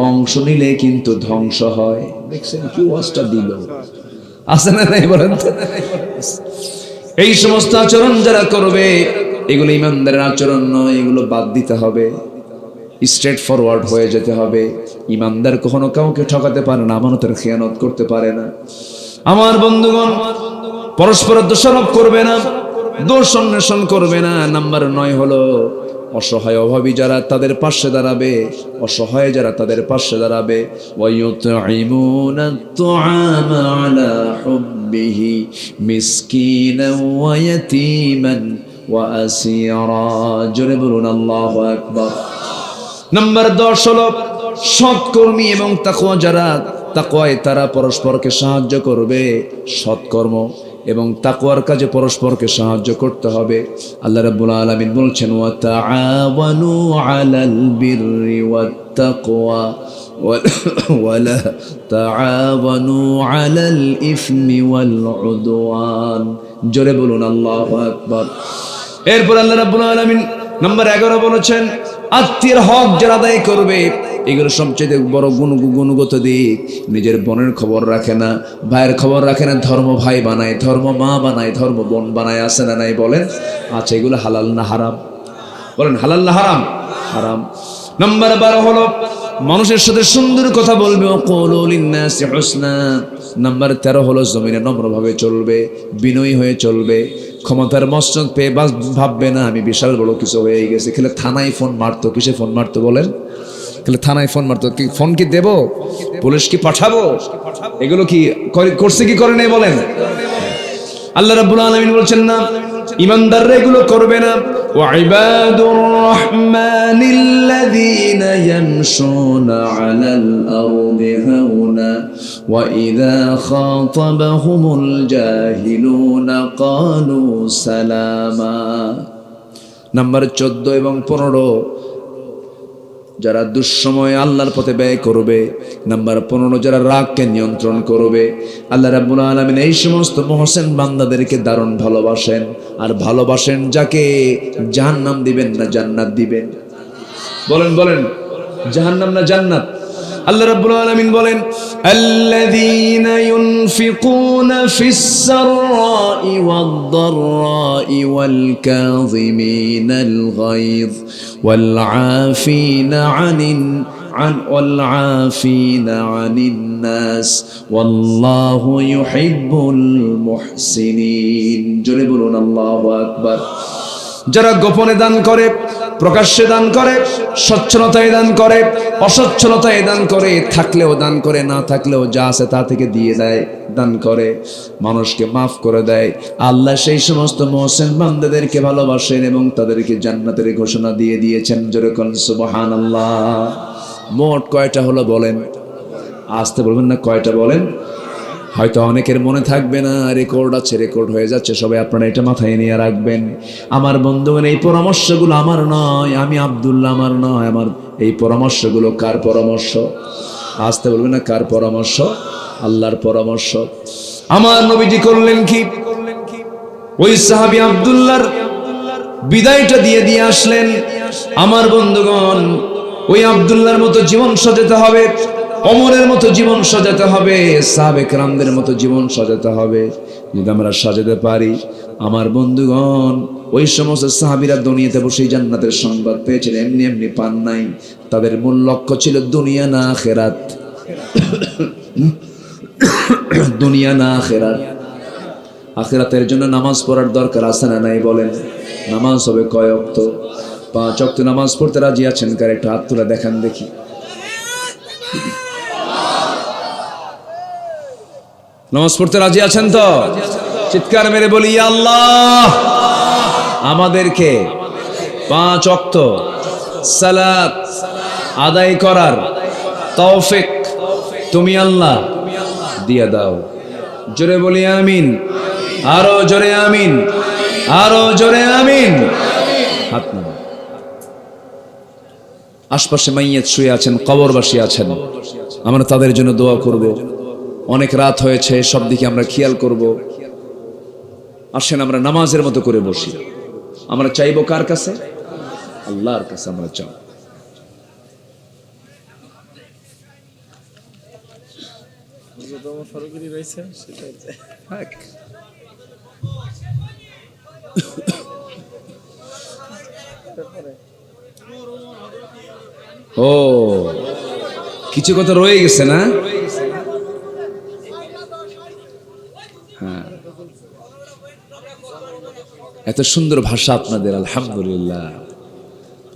অংশ নিলে কিন্তু ধ্বংস হয়। দেখছেন কি ওয়াজটা দিল, আছে না নাই বলেন তো? এই সমস্ত আচরণ যারা করবে, এগুলো ইমানদারের আচরণ নয়, এগুলো বাদ দিতে হবে, স্ট্রেট ফরওয়ার্ড হয়ে যেতে হবে। ইমানদার কখনো কাউকে ঠকাতে পারে না, আমানতের খেয়ানত করতে পারে না। আমার বন্ধুগণ, পরস্পর দোষারোপ করবে না, দোষ অন্বেষণ করবে না। নাম্বার 9 হলো অসহায় অভাবী যারা, তাদের পাশে দাঁড়াবে, অসহায় যারা তাদের পাশে দাঁড়াবে। ওয়ায়ুতঈমুনা আত-তুআমা আলা হুব্বিহি মিসকিনান ওয়া ইয়াতীমান ওয়া আসীরা। জোরে বলুন আল্লাহু আকবার। নাম্বার 10 হলো সৎকর্মী এবং তাকওয়া যারা, তাকওয়ায় তারা পরস্পরকে সাহায্য করবে। সৎকর্ম এবং তাকওয়ার কাজে পরস্পরকে সাহায্য করতে হবে। আল্লাহ রাব্বুল আলামিন বলছেন, ওয়া তাআওয়ানু আলাল বিররি ওয়াত তাকওয়া ওয়া লা তাআওয়ানু আলাল ইসমি ওয়াল উদওয়ান। জোরে বলুন আল্লাহু আকবার। এরপর আল্লাহ রাব্বুল আলামিন নাম্বার 11 বলেছেন, আত্মীয়ের হক যারা আদায় করবে, এগুলো সবচেয়ে বড় গুণগত দিক। নিজের বোনের খবর রাখে না, ভাইয়ের খবর রাখে না, ধর্ম ভাই বানায়, ধর্ম মা বানায়, ধর্ম বোন বানায়, আছে না নাই বলেন? আচ্ছা, এগুলো হালাল না হারাম? বলেন হালাল না হারাম? হারাম। নাম্বার 12 হলো মানুষের সাথে সুন্দর কথা বলবে, ওয়াকুলু লিন-নাসি হুসনা। নাম্বার 13 হলো জমিনে নম্রভাবে চলবে, বিনয়ী হয়ে চলবে। ক্ষমতার মসনদ পেয়ে ভাববে না আমি বিশাল বড় কিছু হয়ে গেছে। খেলে থানায় ফোন মারতো, কিসে ফোন মারতো বলেন? খেলে থানায় ফোন মারতো, কি ফোন কি দেব, পুলিশ কি পাঠাবো, এগুলো কি করছে কি করে নাই বলেন? আল্লাহ রাব্বুল আলামিন বলছেন না ঈমানদাররা এগুলো করবে না। ওয়া ইবাদুর রাহমানিল্লাযীনা ইয়ামশুনা আলাল আরদি হাওনা ওয়া ইযা খাতাবাহুমুল জাহিলুনা ক্বালু সালামা। নাম্বার 14 এবং 15, যারা দুঃসময়ে আল্লাহর পথে ব্যয় করবে। নাম্বার 15, যারা রাগকে নিয়ন্ত্রণ করবে। আল্লাহ রাব্বুল আলামিন এই সমস্ত মুহসিন বান্দাদেরকে দারুণ ভালোবাসেন। আর ভালোবাসেন যাকে জাহান্নাম দিবেন না জান্নাত দিবেন? বলেন বলেন, জাহান্নাম না জান্নাত? আল্লাহ রাব্বুল আলামিন বলেন, আল্লাযীনা ইউনফিকুনা ফিস সাররাই ওয়াদ-দাররাই ওয়াল কাযিমিনাল গায়য ওয়াল আফিনা আনিন নাস ওয়াল্লাহু ইউহিব্বুল মুহসিনিন। জোরে বলুন আল্লাহু আকবার। যারা গোপনে দান করে, প্রকাশ্যে দান করে, সচ্ছলতায় দান করে, অসচ্ছলতায় দান করে, থাকলেও দান করে, না থাকলেও যা আছে তা থেকে দিয়ে দেয়, দান করে, মানুষকে মাফ করে দেয়, আল্লাহ সেই সমস্ত মুহসিন বান্দাদেরকে ভালোবাসেন এবং তাদেরকে জান্নাতের ঘোষণা দিয়ে দিয়েছেন। জোরে কোন সুবহানাল্লাহ। মোট কয়টা হলো বলেন? আসতে বলবেন না, কয়টা বলেন? হয়তো অনেকের মনে থাকবে না, রেকর্ড আছে, রেকর্ড হয়ে যাচ্ছে, সবাই আপনারা এটা মাথায় নিয়ে রাখবেন। আমার বন্ধুগণ, এই পরামর্শগুলো আমার নয়, আমি আব্দুল্লাহ, আমার নয়। আমার এই পরামর্শগুলো কার পরামর্শ? আসতে বলবেন না, কার পরামর্শ? আল্লাহর পরামর্শ। আমার নবীজি করলেন কি? ওই সাহাবী আব্দুল্লাহর বিদায়টা দিয়ে আসলেন। আমার বন্ধুগণ, ওই আব্দুল্লাহর মতো জীবন সাজাতে হবে, ওমরের মতো জীবন সাজাতে হবে, সাহাবে কেরামদের মতো জীবন সাজাতে হবে। যদি আমরা সাজাতে পারি, আমার বন্ধুগণ, ওই সমস্ত সাহাবীরা দুনিয়াতে বসেই জান্নাতের সংবাদ পেয়েছেন, এমনি এমনি পান নাই। তাদের মূল লক্ষ্য ছিল দুনিয়া না আখিরাত। দুনিয়া না আখিরাত। আখিরাতের জন্য নামাজ পড়ার দরকার আছে না নাই বলেন? নামাজ হবে কয় ওয়াক্ত? 5 ওয়াক্ত নামাজ পড়তে রাজি আছেন? কার একটা হাত তুলে দেখান দেখি। নামাজ পড়তে রাজি আছেন তো? চিৎকার মেরে বলি, ইয়া আল্লাহ, আমাদেরকে 5 ওয়াক্ত সালাত আদায় করার তৌফিক তুমি আল্লাহ দিয়ে দাও। জোরে বলি আমিন। আরো জোরে আমিন, আরো জোরে আমিন। হাত নামান। আশপাশে মাইয়াত শুয়ে আছেন, কবরবাসী আছেন, আমরা তাদের জন্য দোয়া করব। অনেক রাত হয়েছে, সব দিকে আমরা খেয়াল করব। আসেন আমরা নামাজের মতো করে বসি। আমরা চাইবো কার কাছে? আল্লাহর কাছে আমরা চাই। ও, কিছু কথা রয়ে গেছে না? হ্যাঁ, এত সুন্দর ভাষা আপনাদের, আলহামদুলিল্লাহ।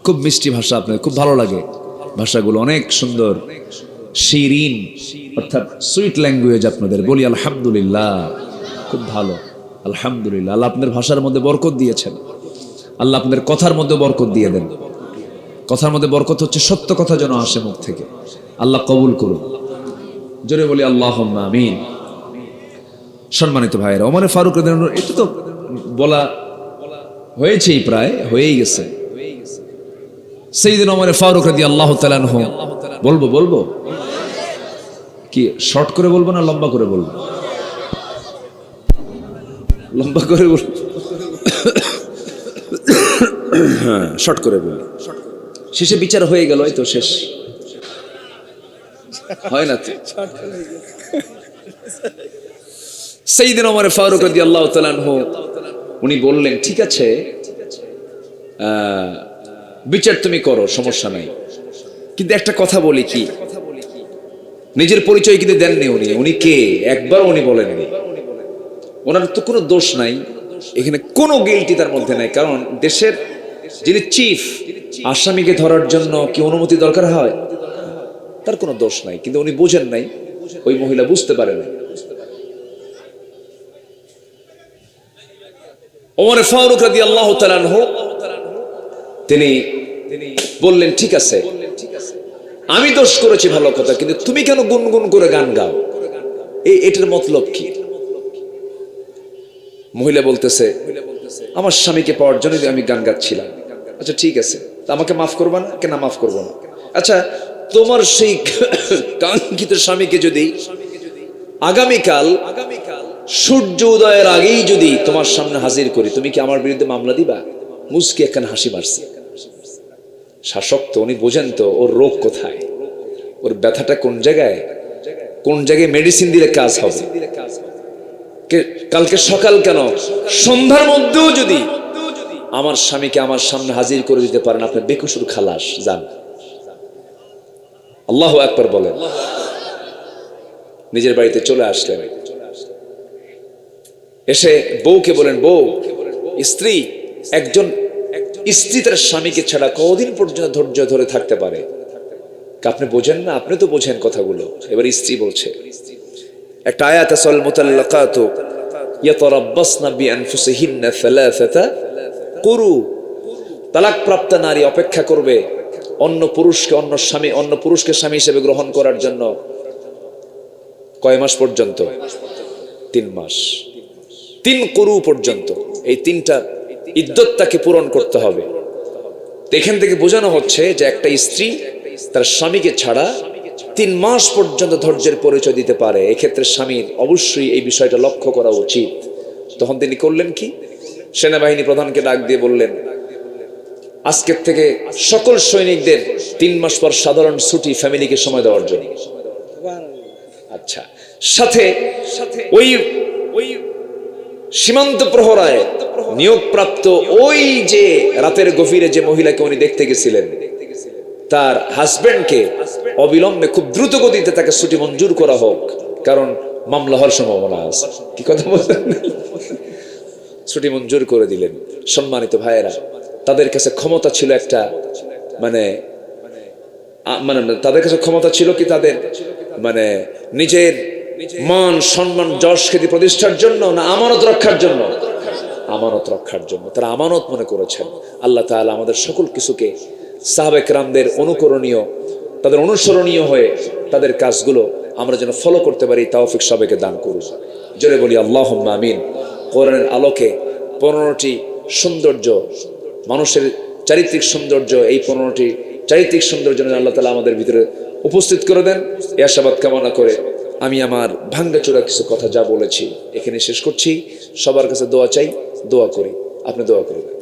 খুব মিষ্টি ভাষা আপনাদের, খুব ভালো লাগে ভাষাগুলো, অনেক সুন্দর, শিরিন, অর্থাৎ সুইট ল্যাঙ্গুয়েজ আপনাদের। বলি আলহামদুলিল্লাহ, খুব ভালো, আলহামদুলিল্লাহ। আল্লাহ আপনাদের ভাষার মধ্যে বরকত দিয়েছেন, আল্লাহ আপনাদের কথার মধ্যে বরকত দিয়ে দেন। কথার মধ্যে বরকত হচ্ছে সত্য কথা যেন আসে মুখ থেকে। আল্লাহ কবুল করুন। জোরে বলি আল্লাহুম্মা আমিন। সম্মানিত ভাইয়েরা, ওমরে ফারুক রাদিয়াল্লাহু আনহু, এটা তো বলা হয়েছেই, প্রায় হয়েই গেছে। সাইয়েদনা ওমরে ফারুক রাদিয়াল্লাহু তাআলা আনহু, বলবো কি শর্ট করে বলবো না লম্বা করে বলবো? লম্বা করে বলবো, হ্যাঁ শর্ট করে বলবো। শেষে বিচার হয়ে গেল, এই তো শেষ। হয় না তো। সাইয়েদনা ওমর ফারুক রাদিয়াল্লাহু তাআলা আনহু উনি বললেন, ঠিক আছে বিচার তুমি করো, সমস্যা নাই, কিন্তু একটা কথা বলি, কি নিজের পরিচয় কিন্তু দেননি উনি। উনি কে একবার উনি বলেননি। ওনার তো কোনো দোষ নাই এখানে, কোনো গিল্টি তার মধ্যে নাই। কারণ দেশের যিনি চিফ, আসামিকে ধরার জন্য কি অনুমতি দরকার হয়? তার কোনো দোষ নাই, কিন্তু উনি বুঝেন নাই, ওই মহিলা বুঝতে পারে নাই। ওমর ফারুক রাদিয়াল্লাহু তাআলা আনহু তিনি বললেন, ঠিক আছে আমি দোষ করেছি ভালো কথা, কিন্তু তুমি কেন গুনগুন করে গান গাও, এটার মতলব কি? মহিলা বলতেছে, আমার স্বামীকে পাওয়ার জন্য আমি গান গাচ্ছিলাম। আচ্ছা ঠিক আছে, তা আমাকে মাফ করবা না? কেন মাফ করবো না? আচ্ছা তোমার সেই কাঙ্ক্ষিত স্বামীকে যদি আগামীকাল সূর্য উদয়ের আগেই যদি তোমার সামনে হাজির করি, তুমি কি আমার বিরুদ্ধে মামলা দিবা? মুস্কি একখান হাসি মারছে। শাসক তো উনি বোঝেন তো ওর রোগ কোথায়, ওর ব্যথাটা কোন জায়গায়, কোন জায়গায় মেডিসিন দিলে কাজ হবে। কালকে সকাল কেন, সন্ধ্যার মধ্যেও যদি আমার স্বামীকে আমার সামনে হাজির করে দিতে পারেন, আপনি বেকসুর খালাস, যান। আল্লাহু আকবার বলেন। নিজের বাড়িতে চলে আসলেন, এসে বউকে বলেন, বউ, স্ত্রী, একজন স্ত্রী তার স্বামীকে ছাড়া কতদিন পর্যন্ত ধৈর্য ধরে থাকতে পারে? আপনি বোঝেন না? আপনি তো বোঝেন কথাগুলো। এবার স্ত্রী বলছে, একটা আয়াত আছে, আল মুতাল্লাকাতু ইয়াতারাব্বাসনা বিআনফুসিহিন্না সালাসাতা কুরু। তালাকপ্রাপ্ত নারী অপেক্ষা করবে অন্য পুরুষকে স্বামী হিসেবে গ্রহণ করার জন্য কয় মাস পর্যন্ত? 3 মাস। 3 কুরু পর্যন্ত এই 3টা ইদ্যত তাকে পূরণ করতে হবে। এখান থেকে বোঝানো হচ্ছে যে একটা স্ত্রী তার স্বামীকে ছাড়া 3 মাস পর্যন্ত ধৈর্যের পরিচয় দিতে পারে। এক্ষেত্রে স্বামীর অবশ্যই এই বিষয়টা লক্ষ্য করা উচিত। তখন তিনি করলেন কি, সেনাবাহিনী প্রধানকে ডাক দিয়ে বললেন, আজকের থেকে সকল সৈনিকদের 3 মাস পর সাধারণ ছুটি, ফ্যামিলিকে সময় দেওয়ার জন্য। আচ্ছা, সাথে ওই সীমান্ত প্রহরায় নিয়োগপ্রাপ্ত ওই যে রাতের গভীরে যে মহিলাকে উনি দেখতে গেছিলেন, তার হাজবেন্ডকে অবিলম্বে খুব দ্রুত গতিতে তাকে ছুটি মঞ্জুর করা হোক, কারণ মামলা হওয়ার সম্ভাবনা আছে। কি কথা বলছেন? ছুটি মঞ্জুর করে দিলেন। সম্মানিত ভাইয়েরা, তাদের কাছে ক্ষমতা ছিল একটা, মানে তাদের কাছে ক্ষমতা ছিল কি, তাদের নিজের মান সম্মান যশ খ্যাতি প্রতিষ্ঠার জন্য, না আমানত রক্ষার জন্য? আমানত রক্ষার জন্য। তারা আমানত মনে করেছেন। আল্লাহ তাআলা আমাদের সকল কিছুকে সাহাবা কেরামদের অনুকরণীয়, তাদের অনুসরণীয় হয়ে তাদের কাজগুলো আমরা যেন ফলো করতে পারি, তৌফিক সবাইকে দান করুন। জোরে বলি আল্লাহুম্মা আমিন। কোরআনের আলোকে 15টি সৌন্দর্য, মানুষের চারিত্রিক সৌন্দর্য, এই 15টি চারিত্রিক সৌন্দর্য আল্লাহ তাআলা আমাদের ভিতরে উপস্থিত করে দেন। এই আশাবাদ কামনা করে আমি আমার ভাঙ্গাচোরা কিছু কথা যা বলেছি এখানে শেষ করছি। সবার কাছে দোয়া চাই, দোয়া করি, আপনি দোয়া করবেন।